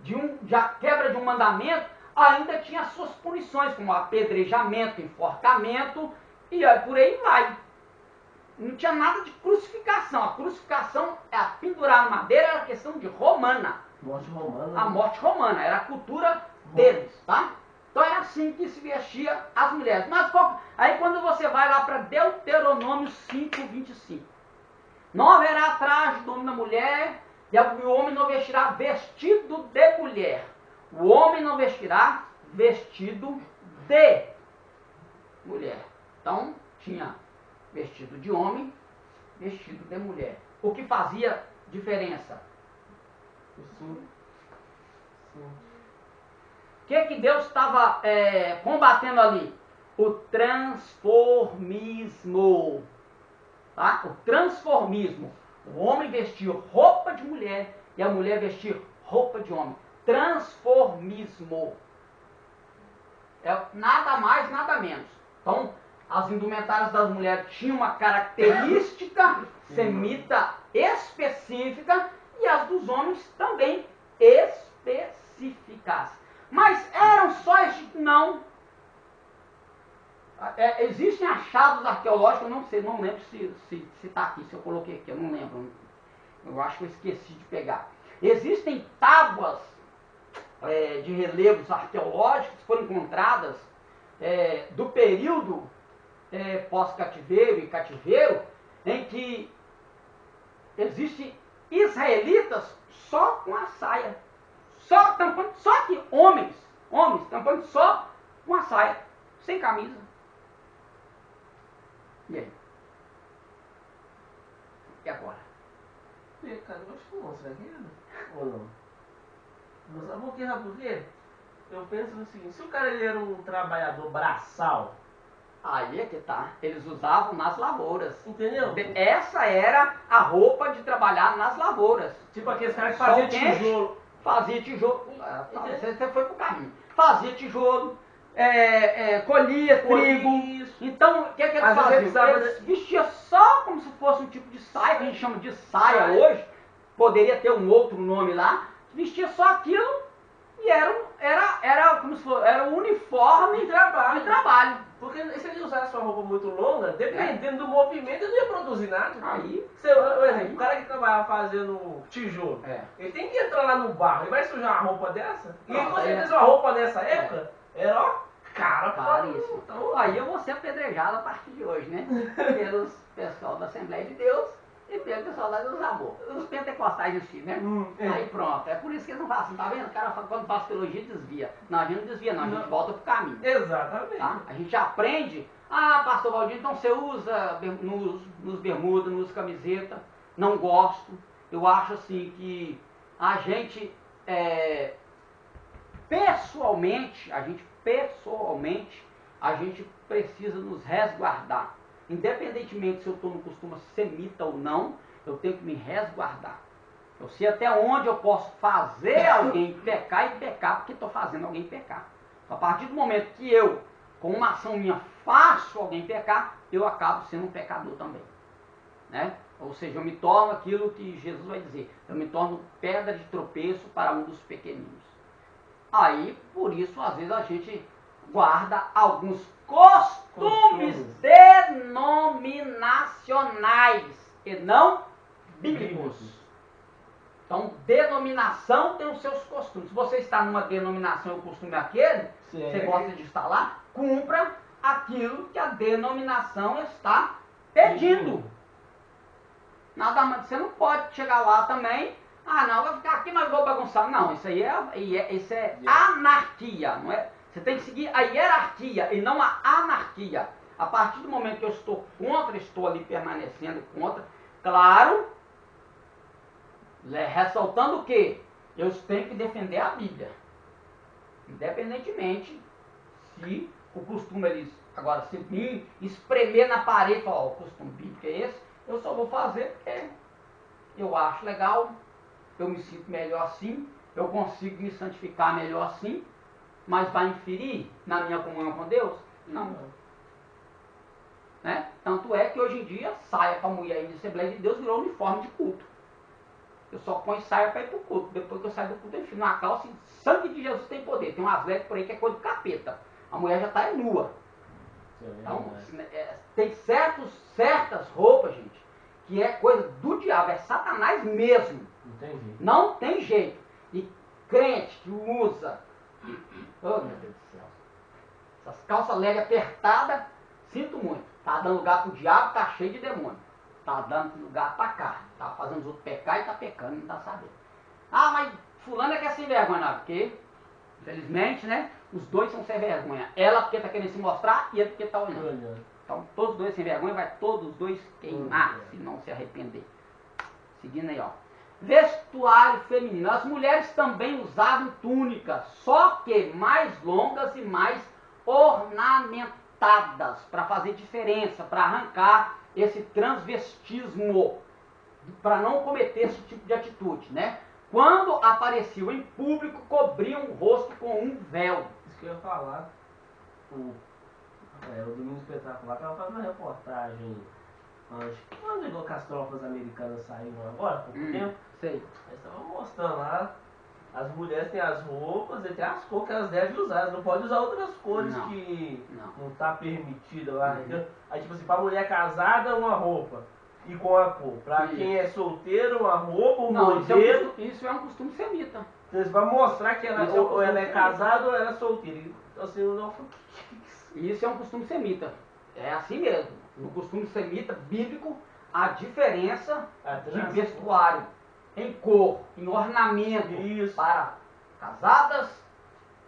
de a quebra de um mandamento, ainda tinha suas punições, como apedrejamento, enforcamento, e por aí vai. Não tinha nada de crucificação. A crucificação, pendurar na madeira, era questão de romana. Morte romana. A morte romana, era a cultura deles, tá? Então era assim que se vestia as mulheres. Mas aí quando você vai lá para Deuteronômio 5:25, não haverá traje do homem da mulher, e o homem não vestirá vestido de mulher. O homem não vestirá vestido de mulher. Então tinha vestido de homem, vestido de mulher. o que fazia diferença? Sim. O que Deus estava combatendo ali? O transformismo. Tá? O transformismo. O homem vestir roupa de mulher e a mulher vestir roupa de homem. Transformismo. É nada mais, nada menos. Então, as indumentárias das mulheres tinham uma característica semita específica e as dos homens também específicas. Mas eram só estes? Não. Existem achados arqueológicos, eu não sei, não lembro se está aqui, se eu coloquei aqui, eu não lembro. Eu acho que eu esqueci de pegar. Existem tábuas de relevos arqueológicos que foram encontradas do período pós-cativeiro e cativeiro, em que existem israelitas só com a saia. Só que homens tampando só com a saia, sem camisa. E aí? E agora? Cara, eu acho que não, será que é? Ou não? Mas sabe por quê? Eu penso no seguinte, se o cara ele era um trabalhador braçal, Aí é que tá. Eles usavam nas lavouras. entendeu? Essa era a roupa de trabalhar nas lavouras. Tipo aqueles caras que faziam Sol quente, tijolo. Fazia tijolo. Você foi pro caminho. Fazia tijolo, colhia trigo. Isso. Então, o que é que eles Às vezes faziam? precisava Eles vestiam só como se fosse um tipo de saia, que a gente chama de saia hoje. Poderia ter um outro nome lá. Vestia só aquilo e era como se fosse, era o uniforme De trabalho. de trabalho. Porque se ele usasse uma roupa muito longa, dependendo do movimento, ele não ia produzir nada. Aí, Por exemplo, o cara que trabalhava fazendo tijolo, ele tem que entrar lá no barro, ele vai sujar uma roupa dessa? E Não, com aí certeza uma roupa nessa época era, ó, cara, caríssimo. Então, Aí eu vou ser apedrejado a partir de hoje, né? Pelos pessoal da Assembleia de Deus e pelo pessoal da Deus Amor. Os pentecostais em si, né? Aí pronto. É por isso que eles não fazem assim, tá vendo? O cara quando faz teologia desvia. Não, a gente não desvia não, a gente volta pro caminho. Exatamente. Tá? A gente aprende. Ah, pastor Valdir, então você usa nos bermudas, nos camiseta. Não gosto. Eu acho assim que a gente pessoalmente, a gente precisa nos resguardar. Independentemente se eu estou no costume semita ou não, eu tenho que me resguardar. Eu sei até onde eu posso fazer alguém pecar e pecar, porque estou fazendo alguém pecar. A partir do momento que eu, com uma ação minha, faço alguém pecar, eu acabo sendo um pecador também. Né? Ou seja, eu me torno aquilo que Jesus vai dizer, eu me torno pedra de tropeço para um dos pequeninos. Aí, por isso, às vezes a gente guarda alguns costumes denominacionais e não bíblicos. Então, denominação tem os seus costumes. Se você está numa denominação e o costume é aquele, você gosta de estar lá, cumpra aquilo que a denominação está pedindo. Nada mais, você não pode chegar lá também, não, vou ficar aqui, mas vou bagunçar. Não, isso aí isso é anarquia, não é? Você tem que seguir a hierarquia e não a anarquia. A partir do momento que eu estou contra, estou ali permanecendo contra, claro, ressaltando o quê? Eu tenho que defender a Bíblia. Independentemente se o costume eles, agora, se me espremer na parede e falar, o costume bíblico é esse, eu só vou fazer porque eu acho legal, eu me sinto melhor assim, eu consigo me santificar melhor assim, mas vai inferir na minha comunhão com Deus? Não. Né? Tanto é que hoje em dia, saia para a mulher de Assembleia de Deus virou uniforme de culto. Eu só ponho saia para ir para o culto. Depois que eu saio do culto, eu enfio na calça e sangue de Jesus tem poder. Tem umas velhas por aí que é coisa do capeta. A mulher já está nua. Então, tem certas roupas, gente, que é coisa do diabo, é Satanás mesmo. Não tem jeito. E crente que usa, oh meu Deus do céu, essas calças leg apertadas, sinto muito. Tá dando lugar pro diabo, tá cheio de demônio. Tá dando lugar pra cá. Tá fazendo os outros pecar e tá pecando, não tá sabendo. Ah, mas fulano é que é sem vergonha, não, porque, infelizmente, né, os dois são sem vergonha. Ela porque tá querendo se mostrar e ele porque tá olhando. Então, todos os dois sem vergonha, vai todos os dois queimar, se não se arrepender. Seguindo aí, ó. Vestuário feminino. As mulheres também usavam túnicas, só que mais longas e mais ornamentadas, para fazer diferença, para arrancar esse transvestismo, para não cometer esse tipo de atitude, né? Quando apareciam em público, cobriam o rosto com um véu. Isso que eu ia falar. O Domingo Espetacular tava fazendo uma reportagem. Quando igual que as tropas americanas saíram agora, há pouco tempo, Sei. eles estavam mostrando lá. As mulheres têm as roupas e tem as cores que elas devem usar. Elas não podem usar outras cores Não. que Não. não tá permitida lá, entendeu? Aí tipo assim, pra mulher casada, uma roupa. E com a cor. Pra Isso. quem é solteiro, uma roupa, um Não, modelo. isso é um costume semita. Então, eles vão mostrar que ela, Isso é um ou ela é costume casada ou ela é solteira. Então, assim, eu não falo, Isso é um costume semita. É assim mesmo. No costume semita bíblico, a diferença de vestuário em cor, em ornamento, Isso. para casadas,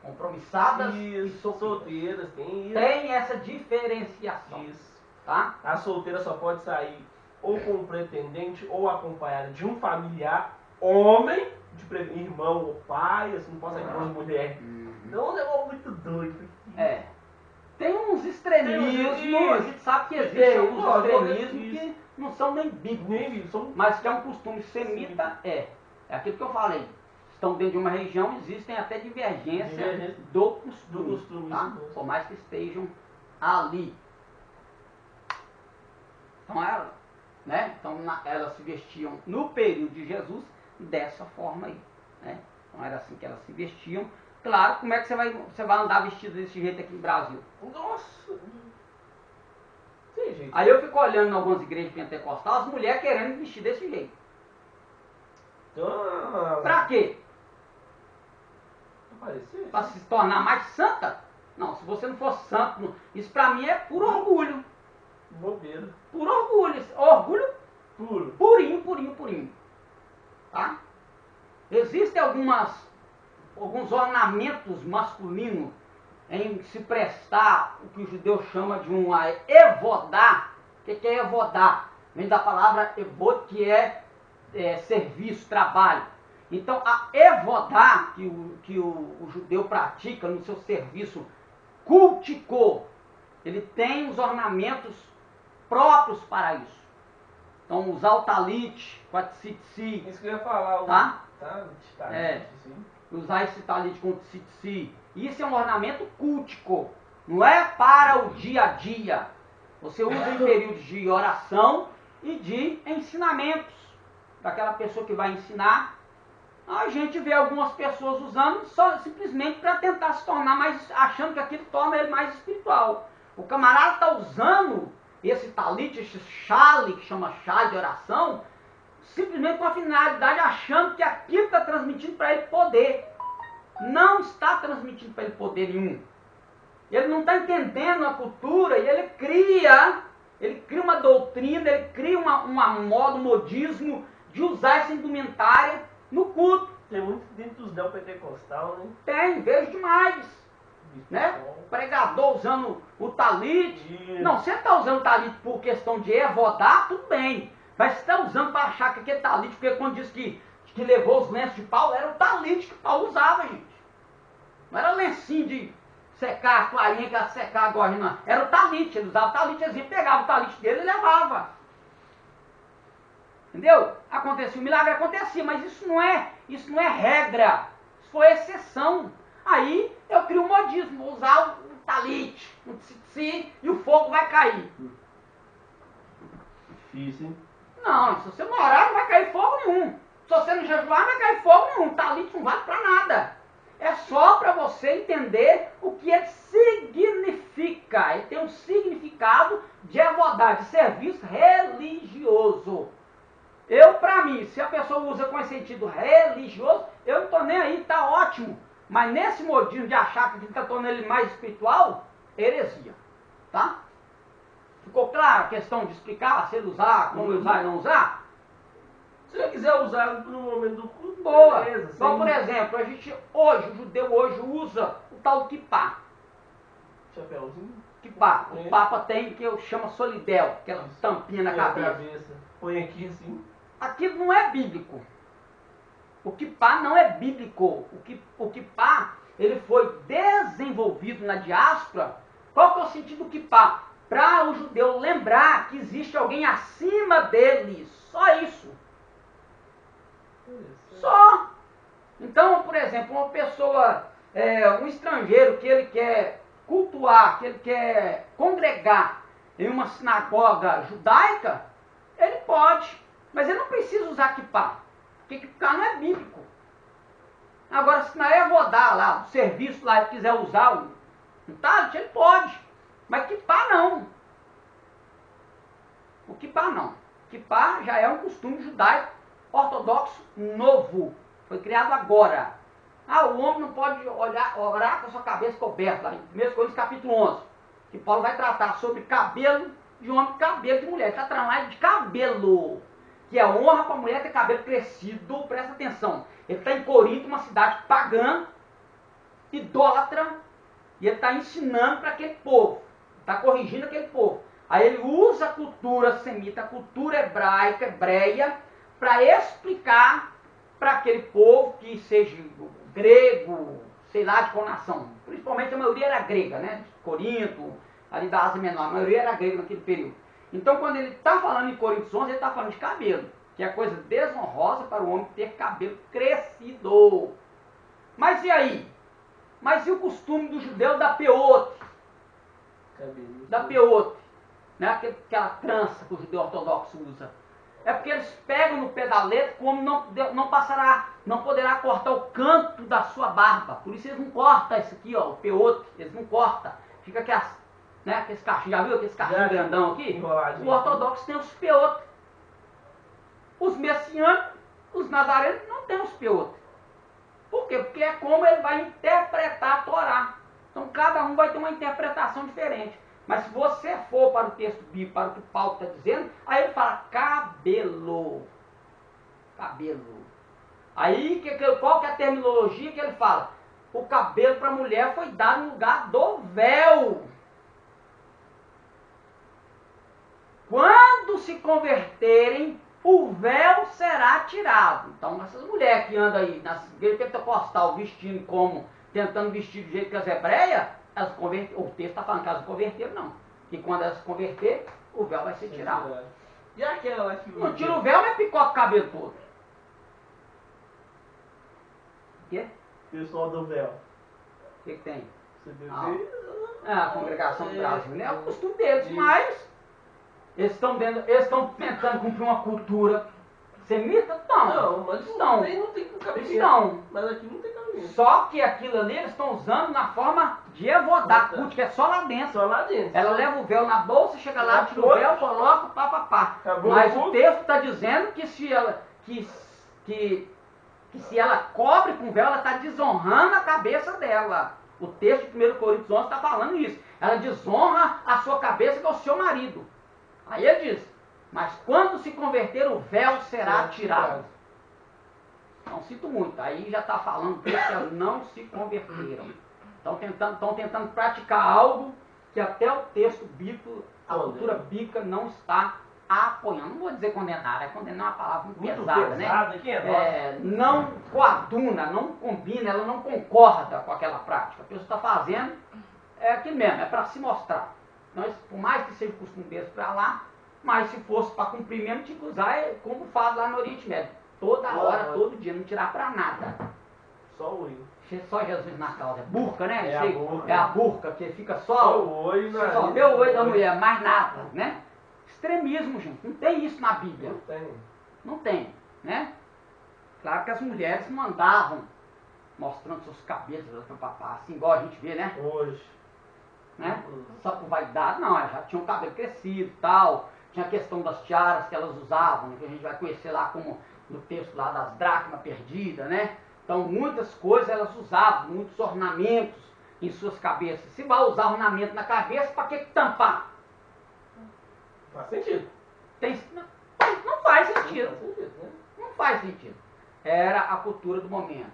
compromissadas e Isso, solteiras. solteiras, tem isso. Tem essa diferenciação, Isso. tá? A solteira só pode sair ou com um pretendente ou acompanhada de um familiar, homem, irmão ou pai, assim, não pode sair com uma mulher. Então é um negócio muito doido. É. Tem uns extremismos, Tem uns- a gente sabe que Tem, existem alguns lógico, extremismos isso. que não são nem bíblicos. Nem são Mas que é um costume semita, é. É aquilo que eu falei. Estão dentro de uma região, existem até divergências Divergência do costume, do costume, tá? isso mesmo. Por mais que estejam ali. Então, elas se vestiam no período de Jesus dessa forma aí, né? Então era assim que elas se vestiam. Claro, como é que você vai andar vestido desse jeito aqui no Brasil? Nossa! Tem jeito. Aí eu fico olhando em algumas igrejas pentecostais, as mulheres querendo vestir desse jeito. Então, Pra quê? aparecer? Para se tornar mais santa? Não, se você não for santo, isso pra mim é puro orgulho. Bobeira. Puro orgulho. Orgulho Puro. purinho, purinho, purinho. Tá? Existem alguns ornamentos masculinos em se prestar o que o judeu chama de uma evodá. O que é evodá? Vem da palavra evod, que é serviço, trabalho. Então, a evodá que o judeu pratica no seu serviço cultico, ele tem os ornamentos próprios para isso. Então, usar o talit, com a tzitzi, Isso que eu ia falar. Tá? Tá? Sim. Usar esse talit com tzitzi. Isso é um ornamento cultico, não é para o dia a dia. Você usa em períodos de oração e de ensinamentos. Daquela pessoa que vai ensinar, a gente vê algumas pessoas usando só simplesmente para tentar se tornar mais, achando que aquilo torna ele mais espiritual. O camarada está usando esse talit, esse chale, que chama chale de oração, simplesmente com a finalidade, achando que aquilo está transmitindo para ele poder. Não está transmitindo para ele poder nenhum. Ele não está entendendo a cultura e ele cria uma doutrina, ele cria um modismo de usar essa indumentária no culto. Tem muito dentro dos neopentecostal, né? Tem, vejo demais. Né? Pregador usando o talit. Isso. Não, você está usando o talit por questão de evodar, tudo bem. Mas você está usando para achar que aquele talit, porque quando diz que levou os lenços de Paulo, era o talit que Paulo usava, gente. Não era lencinho de secar a toalhinha que ia secar agora, não. Era o talit, ele usava o talit, ele pegava o talit dele e levava. Entendeu? Acontecia, o milagre acontecia, mas isso não é regra. Isso foi exceção. Aí eu crio um modismo, vou usar o talit, o tzitzi, e o fogo vai cair. Difícil, hein? Não, se você não orar, não vai cair fogo nenhum. Se você não jejuar, não vai cair fogo nenhum. Talit não vale para nada. É só para você entender o que ele significa. Ele tem um significado de evodá, de serviço religioso. Para mim, se a pessoa usa com esse sentido religioso, eu não estou nem aí, tá ótimo. Mas nesse modismo de achar que está tornando ele mais espiritual, heresia. Tá? Ficou claro a questão de explicar se ele usar, como usar e não usar? Se ele quiser usar no momento do culto, Boa. beleza. Então, sem por exemplo, o judeu hoje usa o tal do kippá. Chapéuzinho. Kippá. O É. Papa tem que eu chamo solidel, aquela tampinha na cabeça. Põe aqui assim. aquilo não é bíblico. O kippá não é bíblico. O kippá, ele foi desenvolvido na diáspora. Qual que é o sentido do kippá? Para o judeu lembrar que existe alguém acima dele. Só isso. Só. Então, por exemplo, uma pessoa, um estrangeiro que ele quer cultuar, que ele quer congregar em uma sinagoga judaica, ele pode, mas ele não precisa usar kippá, porque kippá não é bíblico. Agora, se na evodá lá, do serviço lá, ele quiser usar um talit, ele pode, mas kippá não. O kippá não. Kippá já é um costume judaico ortodoxo novo. Foi criado agora. O homem não pode orar com a sua cabeça coberta. Lá em 1 Coríntios capítulo 11. Que Paulo vai tratar sobre cabelo de homem e cabelo de mulher. Ele está tratando lá de cabelo. Que é honra para a mulher ter cabelo crescido. Presta atenção. Ele está em Corinto, uma cidade pagã, idólatra. E ele está ensinando para aquele povo. Está corrigindo aquele povo. Aí ele usa a cultura semita, a cultura hebraica, hebreia, para explicar para aquele povo que seja grego, sei lá de qual nação. Principalmente a maioria era grega, né? Corinto, ali da Ásia Menor, a maioria era grega naquele período. Então quando ele está falando em Coríntios 11, ele está falando de cabelo, que é coisa desonrosa para o homem ter cabelo crescido. Mas e aí? Mas e o costume do judeu da peote? Da peote, né? Aquela trança que o judeu ortodoxo usa. É porque eles pegam no pé da letra como não poderá cortar o canto da sua barba. Por isso eles não cortam isso aqui, ó, o peote, eles não cortam. Fica aqueles cachinhos, já viu aqueles cachinhos grandão aqui? O ortodoxo tem os peotes. Os messiânicos, os nazarenos não tem os peotes. Por quê? Porque é como ele vai interpretar a Torá. Então cada um vai ter uma interpretação diferente. Mas se você for para o texto bíblico, para o que Paulo está dizendo, aí ele fala cabelo. Cabelo. Aí qual que é a terminologia que ele fala? O cabelo para a mulher foi dado no lugar do véu. Quando se converterem, o véu será tirado. Então essas mulheres que andam aí na igreja pentecostal vestindo tentando vestir do jeito que as hebreias, o texto está falando que elas converteram, não. Que quando elas se converter, o véu vai ser tirado. E aquela lá que... Não tira o véu, mas picota o cabelo todo. O quê? Pessoal do véu. O que tem? Você viu? A congregação do Brasil, né? É o costume deles, mas eles estão tentando cumprir uma cultura semita? Não, mas não. Não tem cabelo. Não. Mas aqui não tem cabelo. Só que aquilo ali eles estão usando na forma de evodar, que é só lá dentro. Só lá dentro. Ela leva o véu na bolsa, chega lá, tira o véu, coloca, pá. Mas o texto está dizendo que se ela cobre com véu, ela está desonrando a cabeça dela. O texto de 1 Coríntios 11 está falando isso. Ela desonra a sua cabeça, que é o seu marido. Aí ele diz, mas quando se converter, o véu será tirado. Não sinto muito. Aí já está falando que elas não se converteram. Estão tentando praticar algo que até o texto bíblico, a cultura bíblica não está apoiando. Não vou dizer condenar, condenar é uma palavra muito pesada, né? Que é não coaduna, não combina, ela não concorda com aquela prática. A pessoa está fazendo aquilo mesmo, é para se mostrar. Então, por mais que seja costume deles para lá, mas se fosse para cumprir mesmo, tinha que usar como faz lá no Oriente Médio. Toda hora, todo dia, não tirar para nada. Só o olho. Só Jesus na causa. É burca, né? É a burca, que fica só o olho. Você só vê o olho da mulher, mais nada, né? Extremismo, gente. Não tem isso na Bíblia. Não tem. Não tem, né? Claro que as mulheres não andavam mostrando seus cabelos, assim, igual a gente vê, né? Hoje. Né? Só por vaidade, não. Elas já tinham cabelo crescido e tal. Tinha a questão das tiaras que elas usavam, né? Que a gente vai conhecer lá como no texto lá das dracmas perdidas, né? Então muitas coisas elas usavam, muitos ornamentos em suas cabeças. Se vai usar ornamento na cabeça, para que tampar? Faz sentido. Não faz sentido. Faz sentido, né? Não faz sentido. Era a cultura do momento.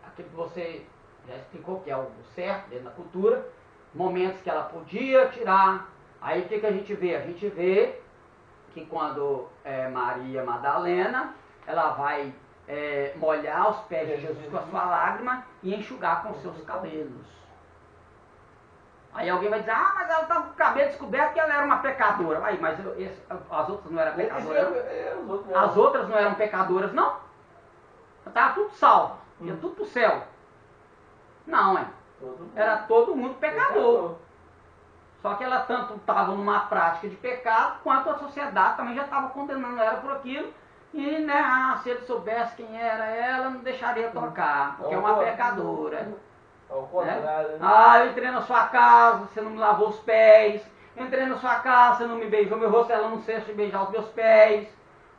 Aquilo que você já explicou que é o certo dentro da cultura. Momentos que ela podia tirar. Aí o que a gente vê? A gente vê que quando Maria Madalena, ela vai molhar os pés de Jesus com a sua lágrima e enxugar com os seus cabelos. Aí alguém vai dizer, mas ela estava com o cabelo descoberto porque ela era uma pecadora. Aí, mas as outras não eram pecadoras, não? As outras não eram pecadoras, não? Estava tudo salvo, ia tudo pro céu. Não, era todo mundo pecador. Só que ela tanto estava numa prática de pecado, quanto a sociedade também já estava condenando ela por aquilo. E, né, se ele soubesse quem era ela, não deixaria tocar, porque é uma pecadora. Ao contrário, né? Eu entrei na sua casa, você não me lavou os pés. Entrei na sua casa, você não me beijou meu rosto, ela não cessa de beijar os meus pés.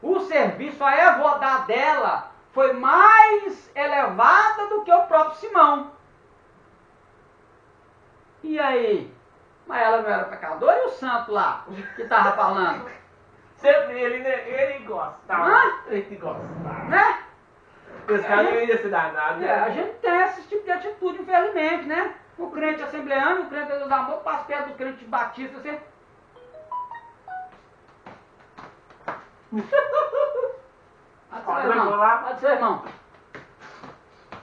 O serviço, a evodá dela foi mais elevada do que o próprio Simão. E aí? Mas ela não era pecadora e o santo lá, que estava falando? Sempre ele gostava. Ele gostava. Né? Esse cara não ia se danado, né? A gente tem esse tipo de atitude, infelizmente, né? O crente assembleano, o crente de Deus do amor, passa perto do crente batista, você... Quadrangular. Pode ser, irmão.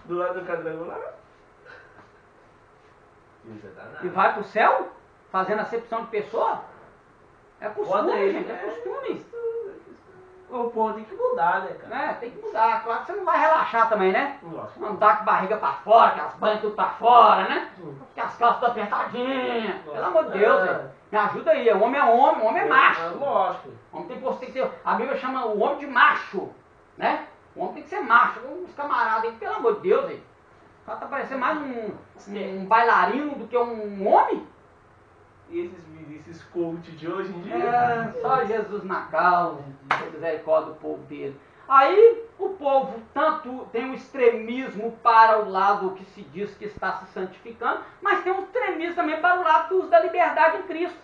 Do lado do quadrangular. Isso é danado. E vai pro céu, fazendo acepção de pessoa? É costume, Pode ir, gente, é né? costume. O povo tem que mudar, né, cara? Né? Tem que mudar. Claro que você não vai relaxar também, né? Lógico. Andar com a barriga pra fora, com as banhas tudo pra fora, né? Com as calças tudo apertadinhas. Pelo amor de Deus, velho. Me ajuda aí. O homem é homem, o homem é macho. Lógico. O homem tem que ser. A Bíblia chama o homem de macho, né? O homem tem que ser macho. Uns camaradas aí, pelo amor de Deus, velho. O cara tá parecendo mais um bailarino do que um homem. E esses coach de hoje em dia? Só Jesus na causa, misericórdia do povo dele. Aí o povo tanto tem um extremismo para o lado que se diz que está se santificando, mas tem um extremismo também para o lado do uso da liberdade em Cristo.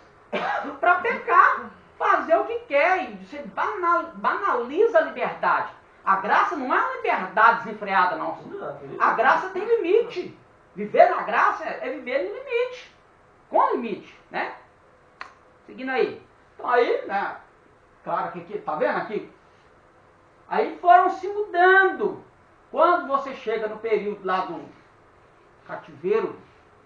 Para pecar, fazer o que quer, e você banaliza a liberdade. A graça não é uma liberdade desenfreada, não. A graça tem limite. Viver na graça é viver no limite. Com limite, né? Seguindo aí. Então aí, né? Claro que aqui, tá vendo aqui? Aí foram se mudando. Quando você chega no período lá do cativeiro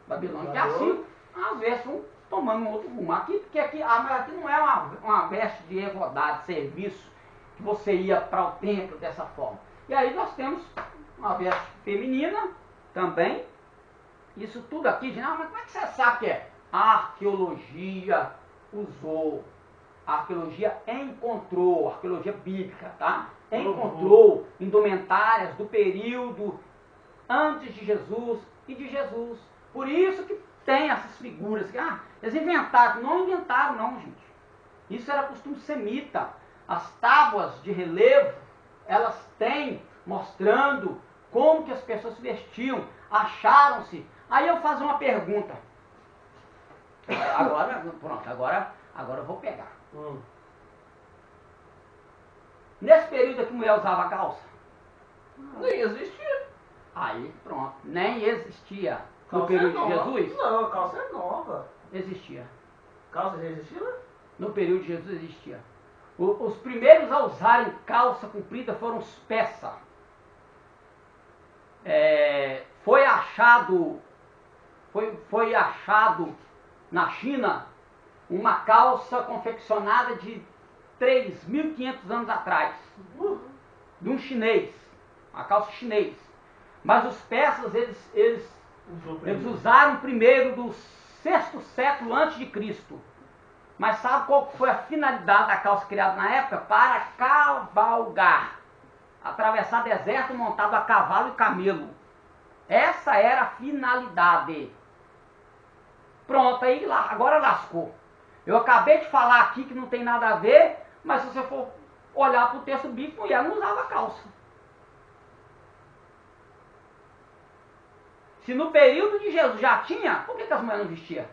babilônico, que é assim, às vezes vão tomando um outro rumo. Aqui, porque aqui não é uma veste de evodá, de serviço, que você ia para o templo dessa forma. E aí nós temos uma veste feminina também. Isso tudo aqui, gente, mas como é que você sabe que é? A arqueologia usou, a arqueologia encontrou, a arqueologia bíblica, tá? Encontrou indumentárias do período antes de Jesus e de Jesus. Por isso que tem essas figuras que, eles inventaram. Não inventaram não, gente. Isso era costume semita. As tábuas de relevo, elas têm mostrando como que as pessoas se vestiam, acharam-se. Aí eu faço uma pergunta. Agora, pronto, agora eu vou pegar. Nesse período que a mulher usava calça? Nem existia. Aí, pronto, nem existia. No Calça período é de nova. Jesus? Não, a calça é nova. Existia. Calça já existia? No período de Jesus existia. Os primeiros a usarem calça comprida foram os persas. Foi achado na China uma calça confeccionada de 3.500 anos atrás, de um chinês, uma calça chinês. Mas os persas, eles usaram primeiro do 6º século antes de Cristo. Mas sabe qual foi a finalidade da calça criada na época? Para cavalgar, atravessar deserto montado a cavalo e camelo. Essa era a finalidade. Pronto, aí agora lascou. Eu acabei de falar aqui que não tem nada a ver, mas se você for olhar para o texto bíblico, mulher não usava calça. Se no período de Jesus já tinha, por que as mulheres não vestiam?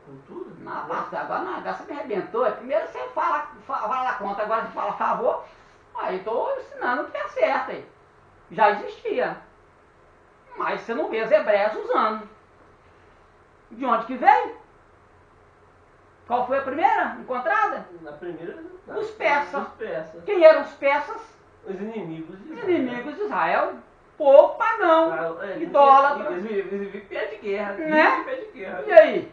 Com tudo? Agora não, agora você me arrebentou. Primeiro você fala contra, agora você fala a favor. Aí estou ensinando o que é certo aí. Já existia. Mas você não vê as hebreias usando. De onde que veio? Qual foi a primeira encontrada? Na primeira. Os persas. Os persas. Quem eram os persas? Os inimigos de Os Israel. inimigos de Israel. Povo pagão, idólatra. Eles vivem pé de guerra. Né? Vivem pé de guerra. E aí?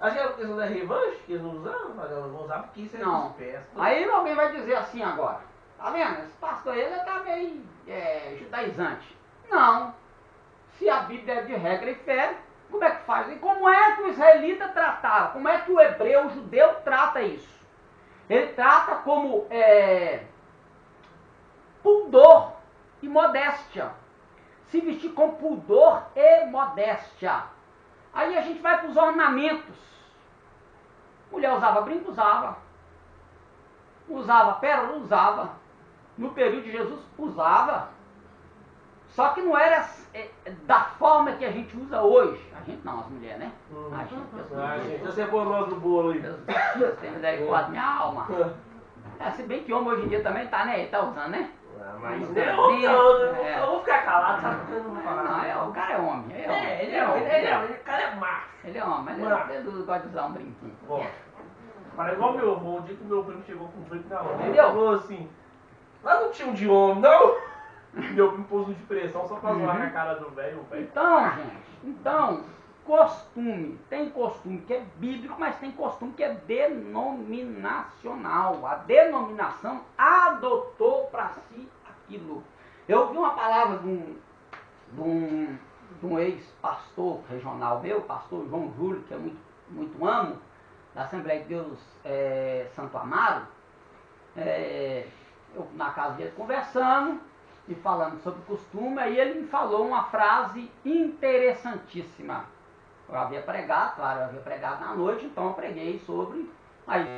Acho que é a questão da revanche, que eles não usaram, mas elas vão usar porque isso é Não. dos persas. Aí alguém vai dizer assim agora, tá vendo? Esse pastor ele tá meio judaizante. Não. Se a Bíblia é de regra e fé, como é que faz? E como é que o israelita tratava? Como é que o hebreu, o judeu trata isso? Ele trata como pudor e modéstia. Se vestir com pudor e modéstia. Aí a gente vai para os ornamentos. Mulher usava brinco? Usava. Usava pérola? Usava. No período de Jesus, usava. Só que não era da forma que a gente usa hoje. A gente não, as mulheres, né? A gente, Você põe nós no bolo aí. Deus tem misericórdia, minha alma. Se bem que homem hoje em dia também tá, né? Ele tá usando, né? Mas Usa eu brinco, vou ficar calado, sabe? Porque eu não vou falar. Não, o cara é homem. O cara é macho. Ele é homem, mas ele gosta de usar um brinquinho. Bom, para igual meu avô, o dia que meu primo chegou com um brinco na mão, ele Entendeu? falou assim, nós não tínhamos de homem, não? Meu primo pôs um de pressão só pra zoar com a cara do velho, velho. Então, gente, costume, tem costume que é bíblico, mas tem costume que é denominacional. A denominação adotou para si aquilo. Eu ouvi uma palavra de um ex-pastor regional meu, pastor João Júlio, que eu muito amo, da Assembleia de Deus Santo Amaro. Eu na casa dele conversando e falando sobre costume, aí ele me falou uma frase interessantíssima. Eu havia pregado, claro, eu havia pregado na noite, então eu preguei sobre. Aí